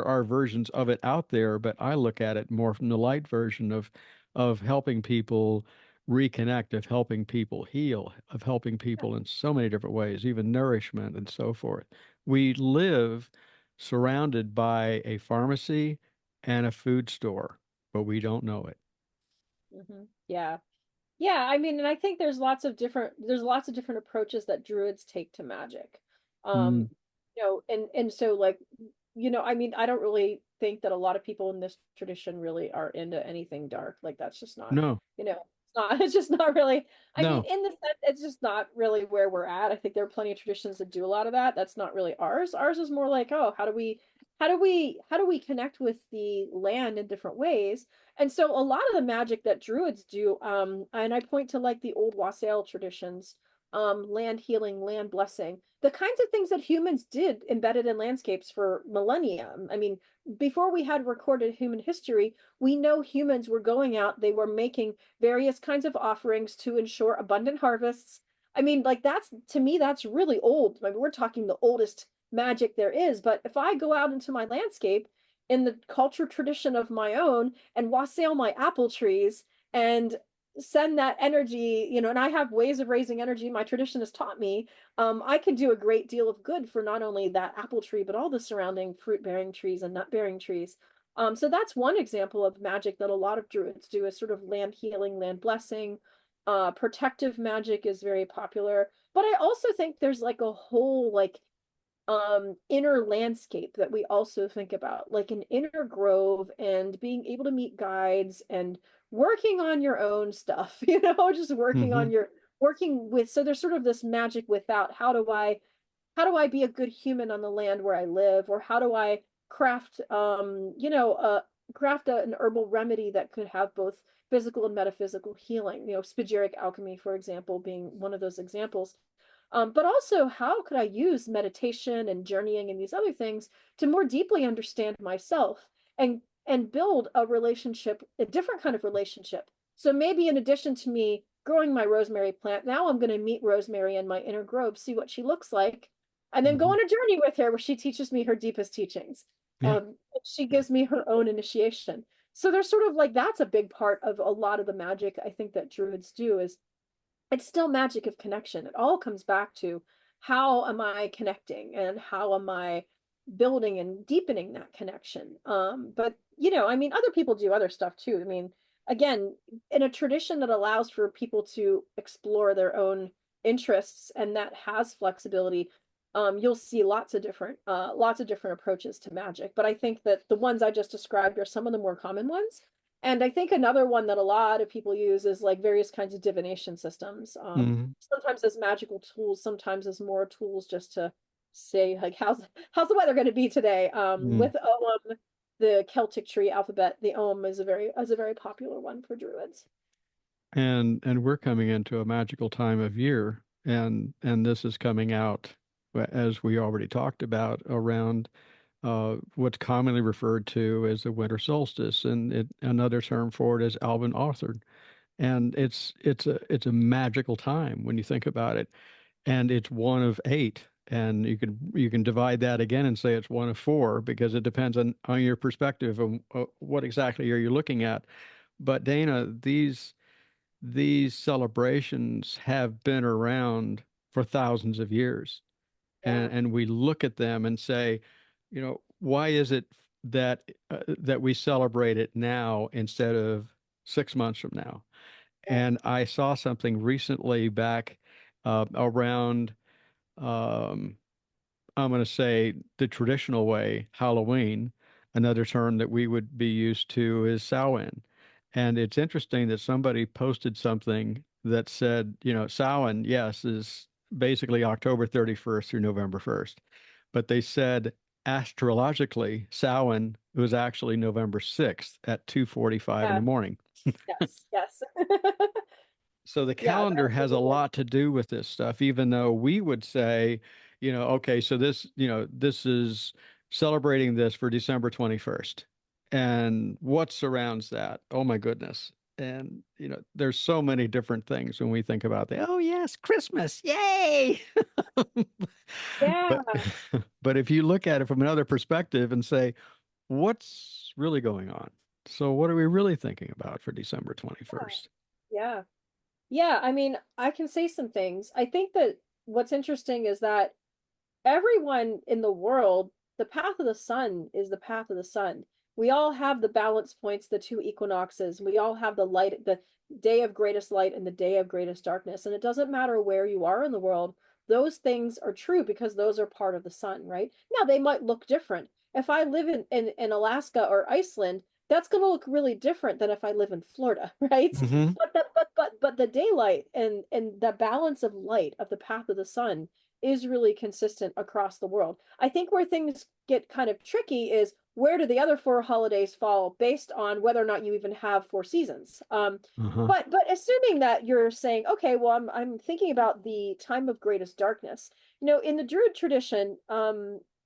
are versions of it out there, but I look at it more from the light version of helping people reconnect, of helping people heal, of helping people in so many different ways, even nourishment and so forth. We live surrounded by a pharmacy and a food store, but we don't know it. Yeah. Yeah, I mean, and I think there's lots of different approaches that druids take to magic. Um, Mm, and so like, I mean, I don't really think that a lot of people in this tradition really are into anything dark. Like that's just not, no, it's not, it's just not really, I mean, no. in the sense, it's just not really where we're at. I think there are plenty of traditions that do a lot of that. That's not really ours. Ours is more like, oh, how do we connect with the land in different ways? And so a lot of the magic that druids do, and I point to like the old wassail traditions, land healing, land blessing, the kinds of things that humans did embedded in landscapes for millennia. I mean, before we had recorded human history, we know humans were going out, they were making various kinds of offerings to ensure abundant harvests. I mean, like that's to me, that's really old. I mean, we're talking the oldest magic there is. But if I go out into my landscape in the culture tradition of my own and wassail my apple trees and send that energy, and I have ways of raising energy my tradition has taught me, I can do a great deal of good for not only that apple tree, but all the surrounding fruit bearing trees and nut bearing trees. So that's one example of magic that a lot of druids do is sort of land healing, land blessing. Protective magic is very popular. But I also think there's like a whole like inner landscape that we also think about, like an inner grove and being able to meet guides and working on your own stuff, just Hmm. working with, so there's sort of this magic without how do I be a good human on the land where I live, or how do I craft an herbal remedy that could have both physical and metaphysical healing, spagyric alchemy, for example, being one of those examples. But also, how could I use meditation and journeying and these other things to more deeply understand myself and build a relationship, a different kind of relationship? So maybe in addition to me growing my rosemary plant, now I'm going to meet Rosemary in my inner grove, see what she looks like, and then go Hmm. on a journey with her where she teaches me her deepest teachings. Yeah. She gives me her own initiation. So there's sort of like that's a big part of a lot of the magic I think that druids do is it's still magic of connection. It all comes back to how am I connecting and how am I building and deepening that connection. But I mean, other people do other stuff too. I mean, again, in a tradition that allows for people to explore their own interests and that has flexibility, you'll see lots of different approaches to magic. But I think that the ones I just described are some of the more common ones. And I think another one that a lot of people use is like various kinds of divination systems. Hmm. Sometimes as magical tools, sometimes as more tools just to say like how's the weather going to be today. Mm. With Ogham, the Celtic tree alphabet, the Ogham is a very popular one for druids. And we're coming into a magical time of year, and this is coming out, as we already talked about, around what's commonly referred to as the winter solstice, and another term for it is Alban Authored. And it's a magical time when you think about it, and it's one of eight. And you can divide that again and say it's one of four because it depends on your perspective and what exactly are you looking at. But Dana, these celebrations have been around for thousands of years. Yeah. And we look at them and say, why is it that we celebrate it now instead of 6 months from now? Yeah. And I saw something recently back around, um, I'm going to say the traditional way, Halloween. Another term that we would be used to is Samhain. And it's interesting that somebody posted something that said, Samhain, yes, is basically October 31st through November 1st. But they said astrologically, Samhain It was actually November 6th at 2:45 in the Yeah. morning. Yes. Yes. So the Yeah. calendar That's has a really lot to do with this stuff, even though we would say, okay, so this is celebrating this for December 21st. And what surrounds that? Oh my goodness. And, there's so many different things when we think about that. Oh yes, Christmas. Yay. yeah. But but if you look at it from another perspective and say, what's really going on? So what are we really thinking about for December 21st? Yeah. Yeah. I mean, I can say some things. I think that what's interesting is that everyone in the world, the path of the sun is the path of the sun. We all have the balance points, the two equinoxes. We all have the light, the day of greatest light and the day of greatest darkness. And it doesn't matter where you are in the world, those things are true because those are part of the sun, right? Now they might look different. If I live in Alaska or Iceland, that's going to look really different than if I live in Florida, right? Hmm. But the daylight and the balance of light of the path of the sun is really consistent across the world. I think where things get kind of tricky is where do the other four holidays fall based on whether or not you even have four seasons. Uh-huh. But assuming that you're saying, okay, well, I'm thinking about the time of greatest darkness. In the Druid tradition,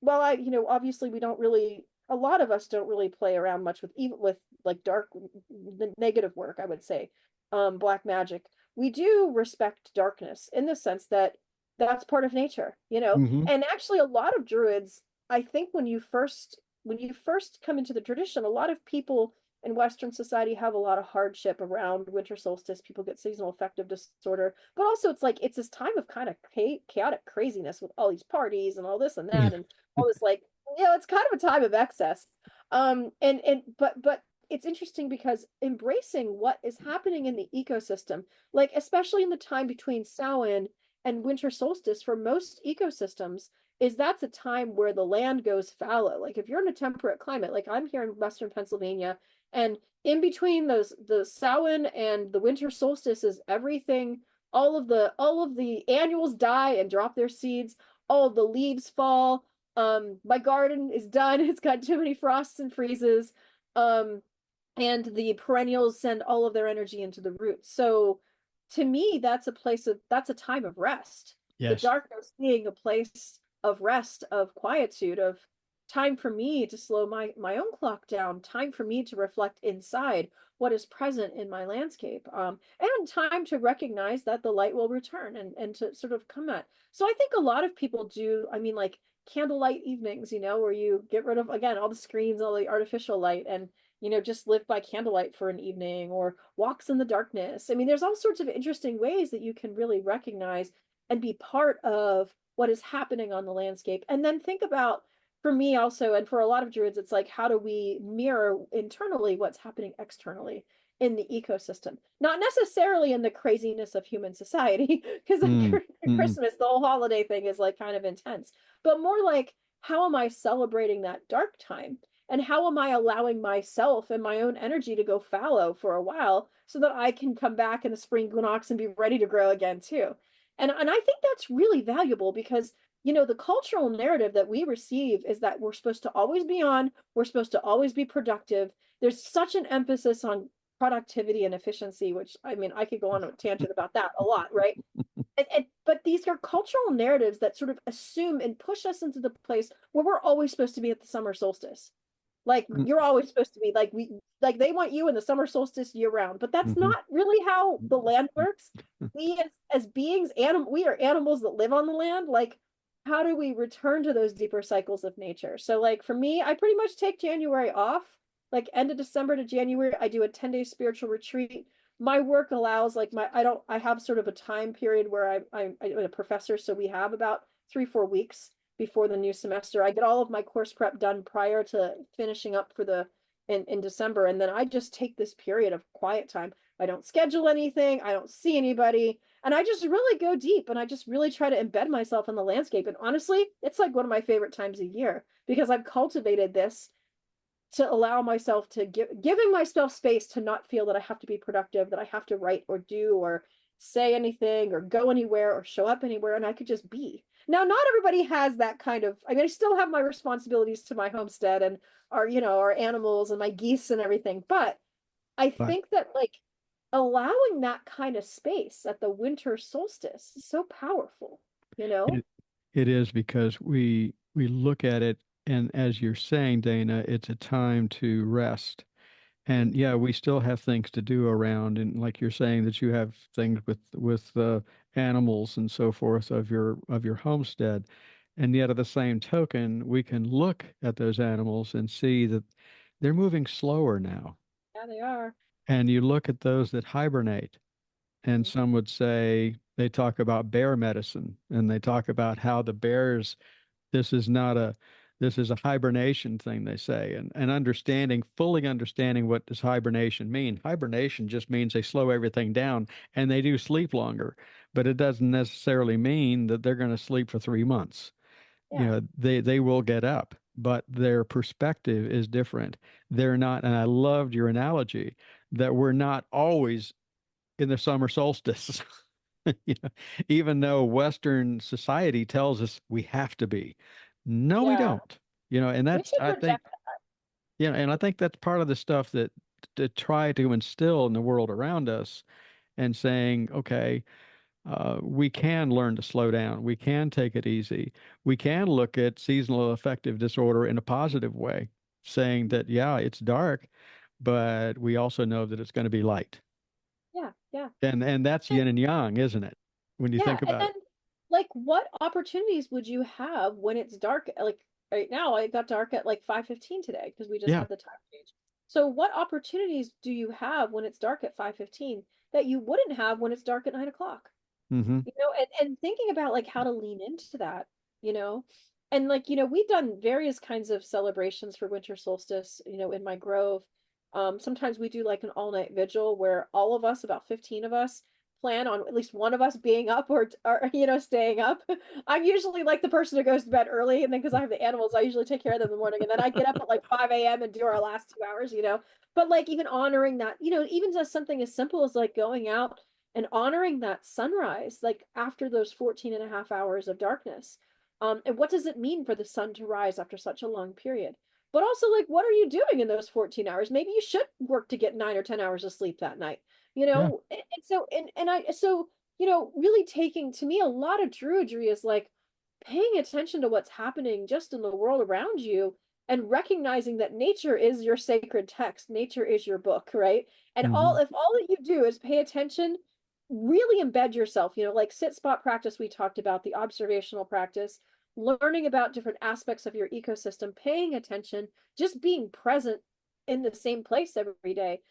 well, obviously we don't really, a lot of us don't really play around much with even with like dark, the negative work, I would say, black magic. We do respect darkness in the sense that that's part of nature, Hmm. and actually a lot of druids, I think when you first come into the tradition, a lot of people in Western society have a lot of hardship around winter solstice. People get seasonal affective disorder, but also it's like it's this time of kind of chaotic craziness with all these parties and all this and that and all this, like, it's kind of a time of excess. But it's interesting because embracing what is happening in the ecosystem, like especially in the time between Samhain and winter solstice for most ecosystems, is that's a time where the land goes fallow. Like if you're in a temperate climate, like I'm here in Western Pennsylvania, and in between the Samhain and the winter solstice is everything. All of the annuals die and drop their seeds. All of the leaves fall. My garden is done. It's got too many frosts and freezes. Um, and the perennials send all of their energy into the roots. So to me, that's a time of rest. The Yes. darkness being a place of rest, of quietude, of time for me to slow my own clock down, time for me to reflect inside what is present in my landscape, and time to recognize that the light will return and to sort of come at. So I think a lot of people do, I mean, like candlelight evenings, where you get rid of, again, all the screens, all the artificial light, and just live by candlelight for an evening, or walks in the darkness. I mean, there's all sorts of interesting ways that you can really recognize and be part of what is happening on the landscape. And then think about, for me also, and for a lot of druids, it's like, how do we mirror internally what's happening externally in the ecosystem? Not necessarily in the craziness of human society, because Mm, mm, Christmas, the whole holiday thing is like kind of intense, but more like, how am I celebrating that dark time? And how am I allowing myself and my own energy to go fallow for a while so that I can come back in the spring equinox and be ready to grow again too? And I think that's really valuable because the cultural narrative that we receive is that we're supposed to always be on, we're supposed to always be productive. There's such an emphasis on productivity and efficiency, which, I mean, I could go on a tangent about that a lot, right? But these are cultural narratives that sort of assume and push us into the place where we're always supposed to be at the summer solstice. Like mm, you're always supposed to be like they want you in the summer solstice year round, but that's mhm. not really how the land works. We as beings, we are animals that live on the land. Like, how do we return to those deeper cycles of nature? So like for me, I pretty much take January off. Like end of December to January, I do a 10-day spiritual retreat. My work allows like I have sort of a time period where I'm a professor, so we have about 3-4 weeks before the new semester. I get all of my course prep done prior to finishing up for the in December, and then I just take this period of quiet time. I don't schedule anything, I don't see anybody, and I just really go deep, and I just really try to embed myself in the landscape. And honestly, it's like one of my favorite times a year because I've cultivated this to allow myself to giving myself space to not feel that I have to be productive, that I have to write or do or say anything or go anywhere or show up anywhere, and I could just be. Now, not everybody has that kind of, I mean, I still have my responsibilities to my homestead and our animals and my geese and everything, but I But think that like allowing that kind of space at the winter solstice is so powerful, you know? it, it is because we look at it, and as you're saying, Dana, it's a time to rest. And yeah, we still have things to do around, and like you're saying that you have things with animals and so forth of your homestead, and yet at the same token, we can look at those animals and see that they're moving slower now. Yeah, they are. And you look at those that hibernate, and some would say they talk about bear medicine, and they talk about how the bears, this is not a this is a hibernation thing, they say, and fully understanding what does hibernation mean. Hibernation just means they slow everything down and they do sleep longer, but it doesn't necessarily mean that they're going to sleep for 3 months. You Yeah, know, they will get up, but their perspective is different. They're not, and I loved your analogy that we're not always in the summer solstice. You know, even though Western society tells us we have to be. No, we yeah. don't. You know, and We that's, should I think, reject and I think that's part of the stuff that to try to instill in the world around us and saying, okay, we can learn to slow down. We can take it easy. We can look at seasonal affective disorder in a positive way, saying that, yeah, it's dark, but we also know that it's going to be light. yeah, yeah. And that's And yin and yang, isn't it? When you yeah, think and about then it. like what opportunities would you have when it's dark? Like right now, it got dark at like 5:15 today because we just Yeah. had the time change. So what opportunities do you have when it's dark at 5:15 that you wouldn't have when it's dark at 9 o'clock? Mm-hmm. And thinking about like how to lean into that, you know, and like, we've done various kinds of celebrations for winter solstice, in my grove. Sometimes we do like an all night vigil where all of us, about 15 of us, plan on at least one of us being up or staying up. I'm usually like the person who goes to bed early, and then because I have the animals, I usually take care of them in the morning, and then I get up at like 5 a.m. and do our last 2 hours. But like even honoring that, even just something as simple as like going out and honoring that sunrise, like after those 14 and a half hours of darkness. And what does it mean for the sun to rise after such a long period? But also, like, what are you doing in those 14 hours? Maybe you should work to get 9 or 10 hours of sleep that night, Yeah. really taking, to me, a lot of druidry is like paying attention to what's happening just in the world around you and recognizing that nature is your sacred text, nature is your book, right? And Mm-hmm. if all that you do is pay attention, really embed yourself, like sit spot practice we talked about, the observational practice, learning about different aspects of your ecosystem, paying attention, just being present in the same place every day.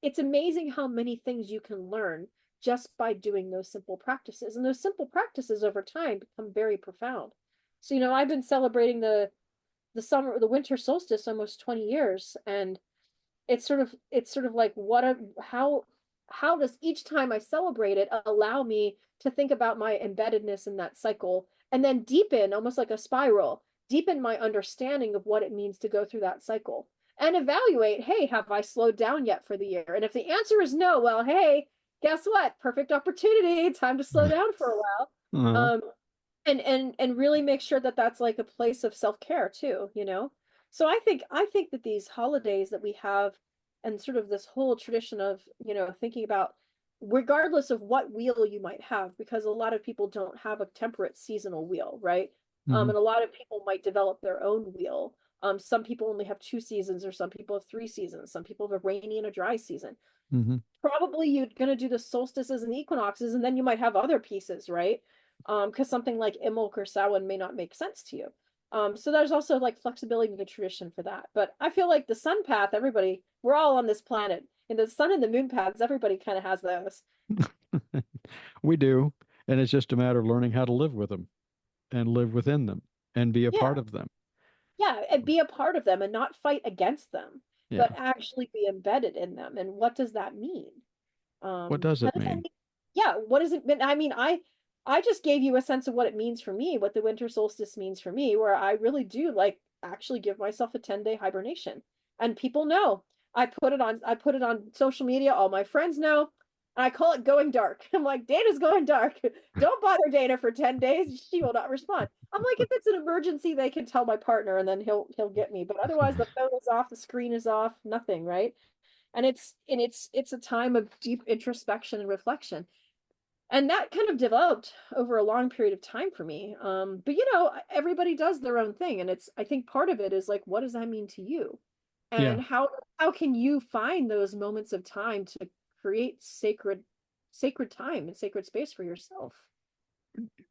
It's amazing how many things you can learn just by doing those simple practices. And those simple practices over time become very profound. So, I've been celebrating the winter solstice almost 20 years, and it's sort of like how does each time I celebrate it allow me to think about my embeddedness in that cycle and then deepen, almost like a spiral, deepen my understanding of what it means to go through that cycle and evaluate, hey, have I slowed down yet for the year? And if the answer is no, well, hey, guess what? Perfect opportunity, time to slow down for a while. Uh-huh. And really make sure that that's like a place of self-care too. So I think that these holidays that we have and sort of this whole tradition of thinking about, regardless of what wheel you might have, because a lot of people don't have a temperate seasonal wheel, right? Mm-hmm. And a lot of people might develop their own wheel. Some people only have 2 seasons, or some people have 3 seasons, some people have a rainy and a dry season. Mm-hmm. Probably you're going to do the solstices and equinoxes, and then you might have other pieces, right? Because something like Imbolc or Samhain may not make sense to you. So there's also like flexibility in the tradition for that. But I feel like the sun path, everybody, we're all on this planet. And the sun and the moon paths, everybody kind of has those. We do. And it's just a matter of learning how to live with them and live within them and be a Yeah, part of them. yeah, and be a part of them and not fight against them, but Yeah. actually be embedded in them. And what does that mean? What does How it does that mean? mean? Yeah, what does it mean? I mean, I just gave you a sense of what it means for me, what the winter solstice means for me, where I really do like actually give myself a 10-day hibernation. And people know. I put it on social media, all my friends know. I call it going dark. I'm like, Dana's going dark. Don't bother Dana for 10 days. She will not respond. I'm like, if it's an emergency, they can tell my partner and then he'll get me. But otherwise the phone is off, the screen is off, nothing, right? And it's a time of deep introspection and reflection. And that kind of developed over a long period of time for me. But everybody does their own thing. And I think part of it is like, what does that mean to you? Yeah. And how can you find those moments of time to create sacred time and sacred space for yourself?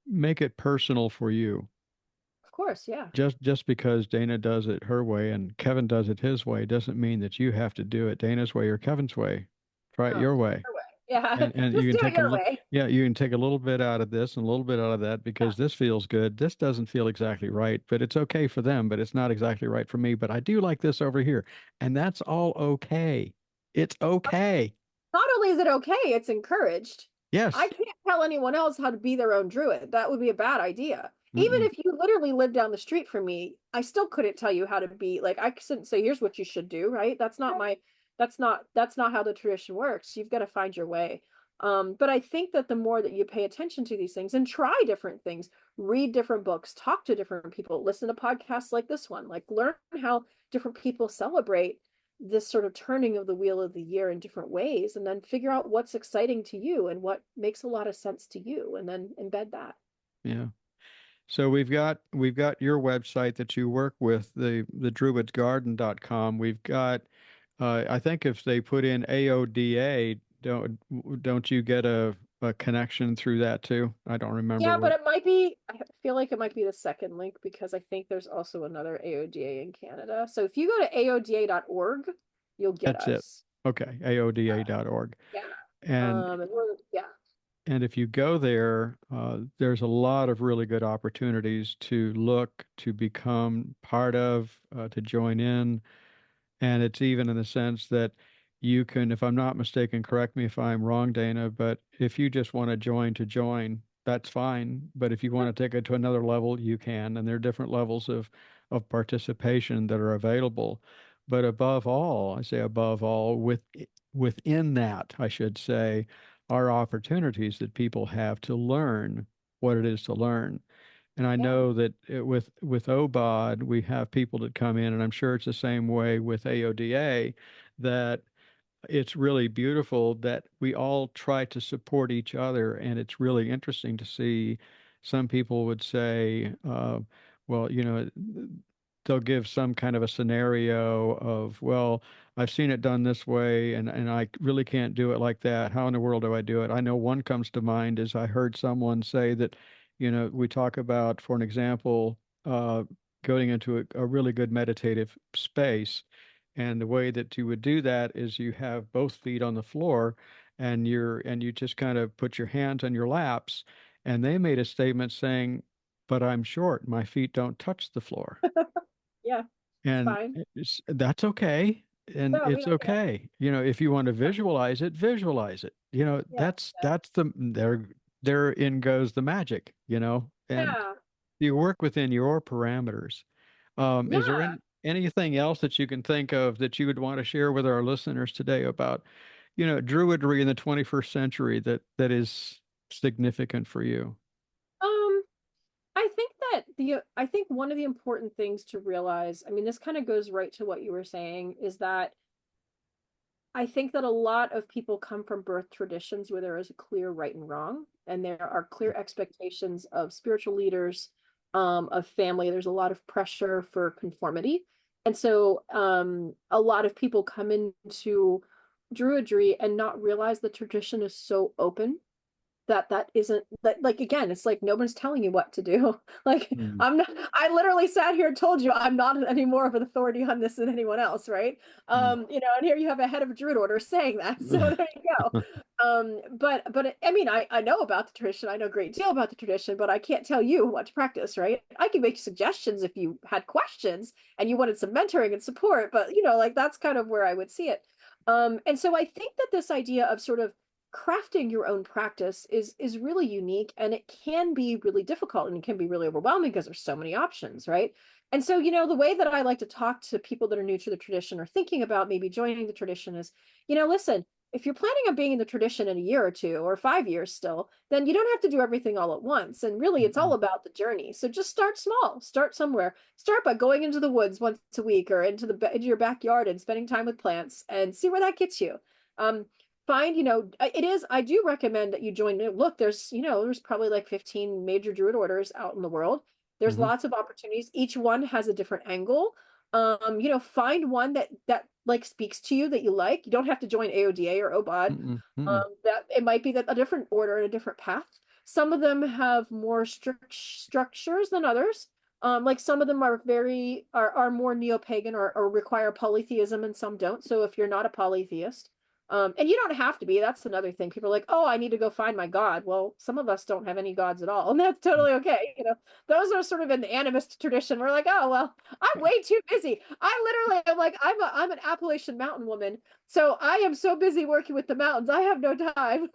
Make it personal for you. Of course, yeah. Just because Dana does it her way and Kevin does it his way doesn't mean that you have to do it Dana's way or Kevin's way. Try it Oh, your way. your way. Yeah. And Just you can do it take a your little, way. yeah, you can take a little bit out of this and a little bit out of that Yeah. because this feels good. This doesn't feel exactly right, but it's okay for them, but it's not exactly right for me. But I do like this over here. And that's all okay. It's okay. Not only is it okay, it's encouraged. I Yes. can't tell anyone else how to be their own druid. That would be a bad idea. Even Mm-mm. if you literally lived down the street from me, I still couldn't tell you how to be. Like I couldn't say, here's what you should do, right? That's not how the tradition works. You've got to find your way. But I think that the more that you pay attention to these things and try different things, read different books, talk to different people, listen to podcasts like this one, like learn how different people celebrate this sort of turning of the wheel of the year in different ways, and then figure out what's exciting to you and what makes a lot of sense to you, and then embed that. Yeah. So we've got your website that you work with, the druidsgarden.com. We've got I think if they put in AODA, don't you get a connection through that too? I don't remember Yeah, but what. it might be, I feel like it might be the second link because I think there's also another AODA in Canada. So if you go to aoda.org, you'll get That's it. us. Okay, aoda.org. Yeah. And Yeah. and if you go there, there's a lot of really good opportunities to look, to become part of, to join in. And it's even in the sense that you can, if I'm not mistaken, correct me if I'm wrong, Dana, but if you just want to join, that's fine. But if you want to take it to another level, you can. And there are different levels of participation that are available. But above all, I say above all, within that, I should say, are opportunities that people have to learn what it is to learn. And I Yeah. know that with OBOD, we have people that come in, and I'm sure it's the same way with AODA, that it's really beautiful that we all try to support each other. And it's really interesting to see some people would say, well, they'll give some kind of a scenario of, well, I've seen it done this way and I really can't do it like that. How in the world do I do it? I know one comes to mind is I heard someone say that, we talk about, for an example, going into a really good meditative space. And the way that you would do that is you have both feet on the floor and you just kind of put your hands on your laps. And they made a statement saying, but I'm short. My feet don't touch the floor. Yeah. It's And fine. that's okay. And No, we it's don't care. okay. If you want to visualize it, visualize it. Yeah. That's therein goes the magic, and Yeah. you work within your parameters. Is there Yeah. anything else that you can think of that you would want to share with our listeners today about, Druidry in the 21st century that is significant for you? Um, I think one of the important things to realize, I mean, this kind of goes right to what you were saying, is that I think that a lot of people come from birth traditions where there is a clear right and wrong, and there are clear expectations of spiritual leaders, of family. There's a lot of pressure for conformity. And so a lot of people come into Druidry and not realize the tradition is so open that isn't that, like, again, it's like no one's telling you what to do. Like Mm. I literally sat here and told you I'm not any more of an authority on this than anyone else, right? Mm. And here you have a head of a druid order saying that. So there you go. But I mean, I know about the tradition, I know a great deal about the tradition, but I can't tell you what to practice, right? I can make suggestions if you had questions and you wanted some mentoring and support, but like that's kind of where I would see it. And so I think that this idea of sort of crafting your own practice is really unique, and it can be really difficult, and it can be really overwhelming because there's so many options, right? And so the way that I like to talk to people that are new to the tradition or thinking about maybe joining the tradition is, listen, if you're planning on being in the tradition in a year or two or 5 years still, then you don't have to do everything all at once. And really, it's all about the journey. So just start small, start somewhere. Start by going into the woods once a week or into your backyard and spending time with plants and see where that gets you. Find, I do recommend that you join. Look, there's probably like 15 major druid orders out in the world. There's lots of opportunities. Each one has a different angle. Find one that like speaks to you, that you like. You don't have to join AODA or OBOD. That it might be that a different order and a different path. Some of them have more strict structures than others. Like some of them are more neopagan or require polytheism, and some don't. So if you're not a polytheist, and you don't have to be, that's another thing. People are like, oh, I need to go find my God. Well, some of us don't have any gods at all, and that's totally okay. Those are sort of in the animist tradition. We're like, oh, well, I'm way too busy. I literally am like, I'm an Appalachian mountain woman. So I am so busy working with the mountains. I have no time,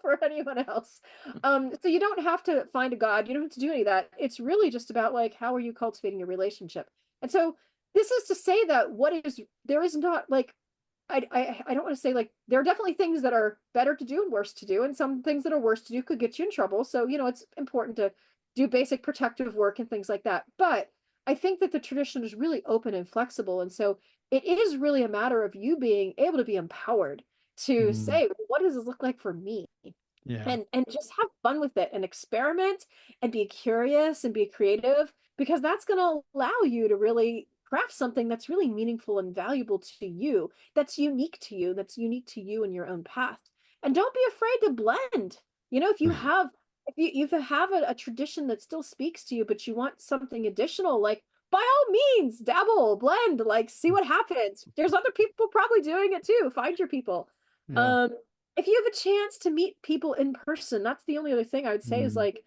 for anyone else. So you don't have to find a God. You don't have to do any of that. It's really just about like, how are you cultivating your relationship? And so this is to say that there is not like, I don't want to say like, there are definitely things that are better to do and worse to do, and some things that are worse to do could get you in trouble. So, it's important to do basic protective work and things like that. But I think that the tradition is really open and flexible. And so it is really a matter of you being able to be empowered to say, what does this look like for me? Yeah. And just have fun with it and experiment and be curious and be creative, because that's going to allow you to really craft something that's really meaningful and valuable to you, that's unique to you and your own path. And don't be afraid to blend. If you have a tradition that still speaks to you, but you want something additional, like, by all means, dabble, blend, like, see what happens. There's other people probably doing it too. Find your people. Yeah. If you have a chance to meet people in person, that's the only other thing I would say is like,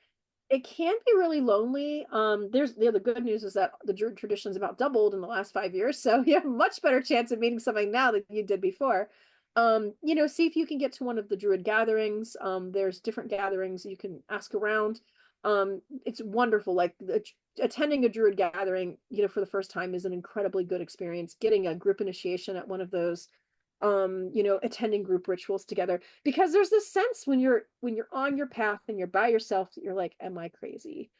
it can be really lonely. The good news is that the Druid tradition is about doubled in the last 5 years. So you have a much better chance of meeting somebody now than you did before. See if you can get to one of the Druid gatherings. There's different gatherings you can ask around. It's wonderful. Like attending a Druid gathering, for the first time is an incredibly good experience. Getting a group initiation at one of those, attending group rituals together, because there's this sense when you're on your path and you're by yourself that you're like, am I crazy?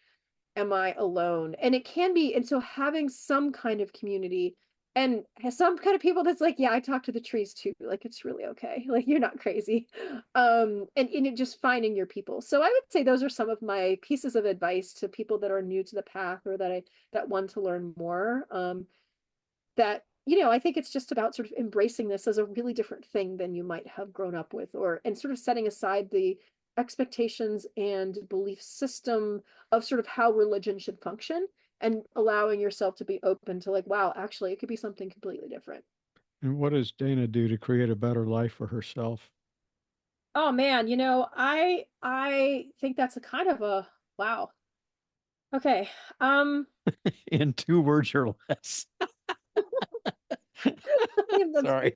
Am I alone? And it can be. And so having some kind of community and some kind of people that's like, yeah, I talk to the trees too. Like, it's really okay. Like, you're not crazy. And it just finding your people. So I would say those are some of my pieces of advice to people that are new to the path, or that want to learn more. I think it's just about sort of embracing this as a really different thing than you might have grown up with, and sort of setting aside the expectations and belief system of sort of how religion should function, and allowing yourself to be open to like, wow, actually, it could be something completely different. And what does Dana do to create a better life for herself? Oh man, I think that's a kind of a wow. Okay. In 2 words or less. Sorry.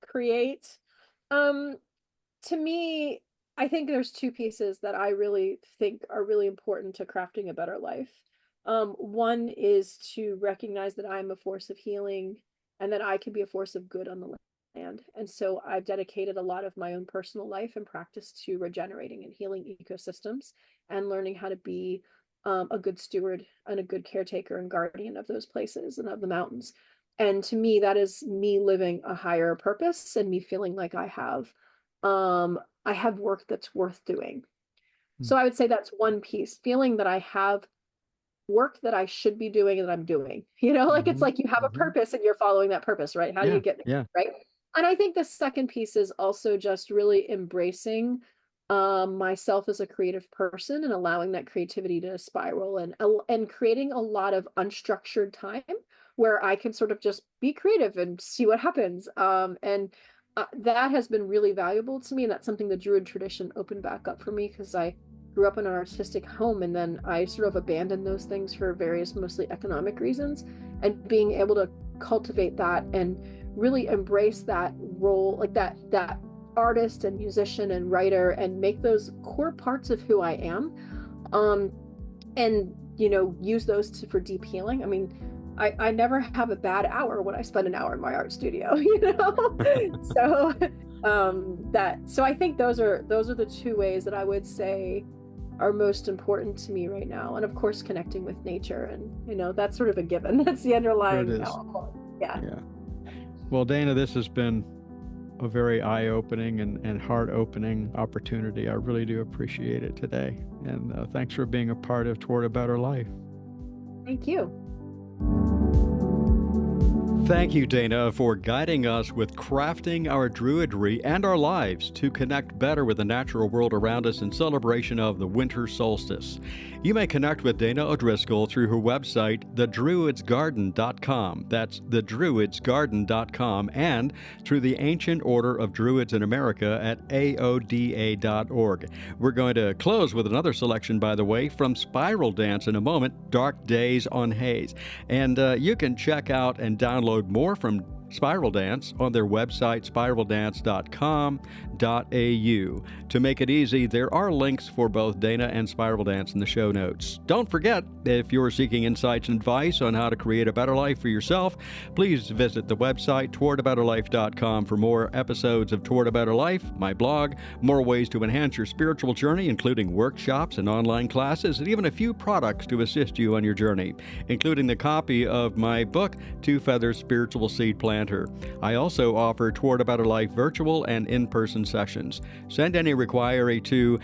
Create. To me, I think there's 2 pieces that I really think are really important to crafting a better life. One is to recognize that I'm a force of healing and that I can be a force of good on the land. And so I've dedicated a lot of my own personal life and practice to regenerating and healing ecosystems and learning how to be a good steward and a good caretaker and guardian of those places and of the mountains. And to me, that is me living a higher purpose and me feeling like I have work that's worth doing. So I would say that's one piece, feeling that I have work that I should be doing and that I'm doing, it's like you have a purpose and you're following that purpose, right? How do you get there? Yeah. Right. And I think the second piece is also just really embracing myself as a creative person and allowing that creativity to spiral, and creating a lot of unstructured time where I can sort of just be creative and see what happens. That has been really valuable to me. And that's something the Druid tradition opened back up for me, because I grew up in an artistic home and then I sort of abandoned those things for various mostly economic reasons. And being able to cultivate that and really embrace that role, like that artist and musician and writer, and make those core parts of who I am, and use those for deep healing. I mean, I never have a bad hour when I spend an hour in my art studio, so so I think those are the two ways that I would say are most important to me right now. And of course, connecting with nature, and that's sort of a given. That's the underlying element. Yeah. Well, Dana, this has been a very eye-opening and heart-opening opportunity. I really do appreciate it today. And thanks for being a part of Toward a Better Life. Thank you. Thank you, Dana, for guiding us with crafting our druidry and our lives to connect better with the natural world around us in celebration of the winter solstice. You may connect with Dana O'Driscoll through her website, thedruidsgarden.com. That's thedruidsgarden.com, and through the Ancient Order of Druids in America at AODA.org. We're going to close with another selection, by the way, from Spiral Dance in a moment, Dark Days on Haze. And you can check out and download more from Spiral Dance on their website, spiraldance.com.au. To make it easy, there are links for both Dana and Spiral Dance in the show notes. Don't forget, if you're seeking insights and advice on how to create a better life for yourself, please visit the website, towardabetterlife.com, for more episodes of Toward a Better Life, my blog, more ways to enhance your spiritual journey, including workshops and online classes, and even a few products to assist you on your journey, including the copy of my book, Two Feathers Spiritual Seed Planter. I also offer Toward a Better Life virtual and in-person sessions. Send any inquiry to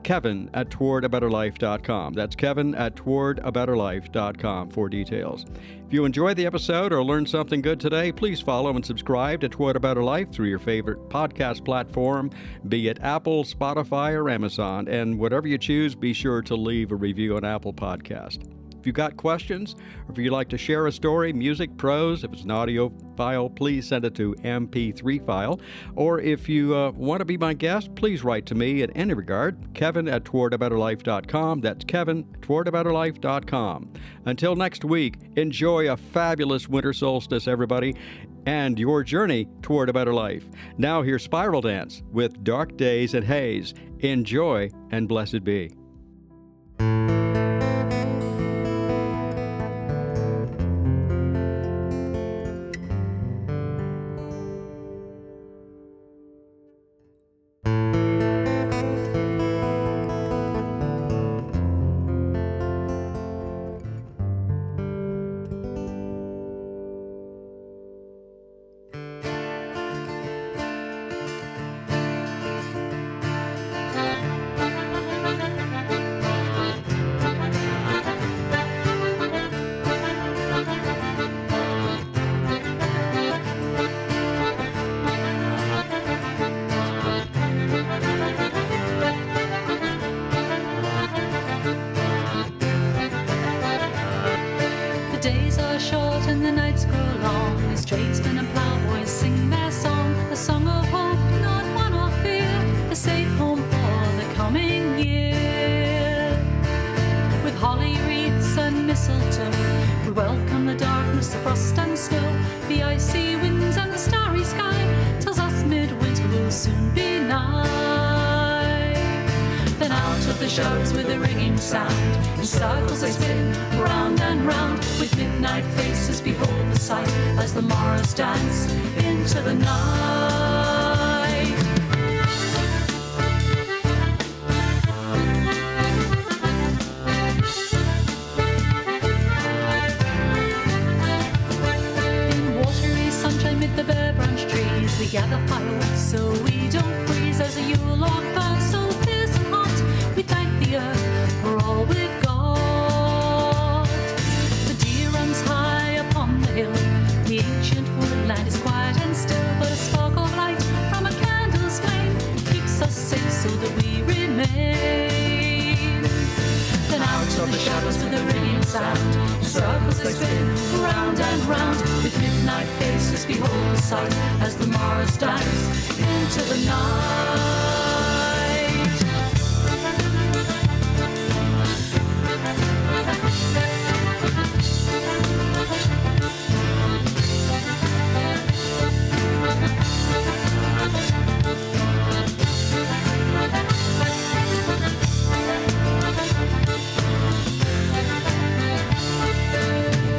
Kevin@towardabetterlife.com. That's Kevin@towardabetterlife.com for details. If you enjoyed the episode or learned something good today, please follow and subscribe to Toward a Better Life through your favorite podcast platform, be it Apple, Spotify, or Amazon. And whatever you choose, be sure to leave a review on Apple Podcast. If you've got questions, or if you'd like to share a story, music, prose, if it's an audio file, please send it to MP3 file. Or if you want to be my guest, please write to me in any regard, Kevin@towardabetterlife.com. That's Kevin@towardabetterlife.com. Until next week, enjoy a fabulous winter solstice, everybody, and your journey toward a better life. Now here's Spiral Dance with Dark Days and Haze. Enjoy, and blessed be.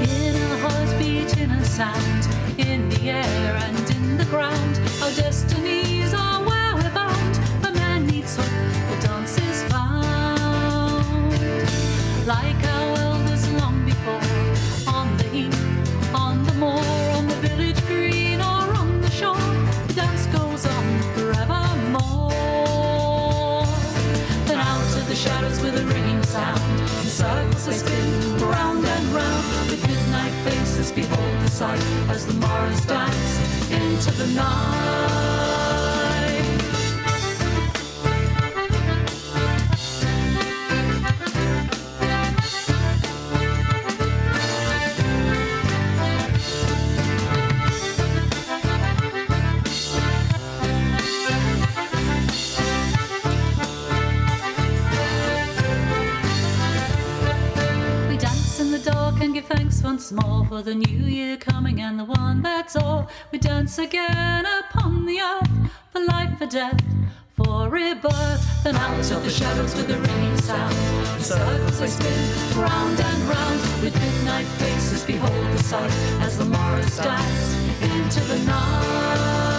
In a the shadows with a ringing sound. In circles they spin round and round, with midnight faces behold the sight, as the morrows dance into the night. Give thanks once more for the new year coming and the one that's all. We dance again upon the earth, for life, for death, for rebirth. Then out of the shadows with a ringing sound, in circles they spin round and round, with midnight faces behold the sight, as the morrows dance into the night.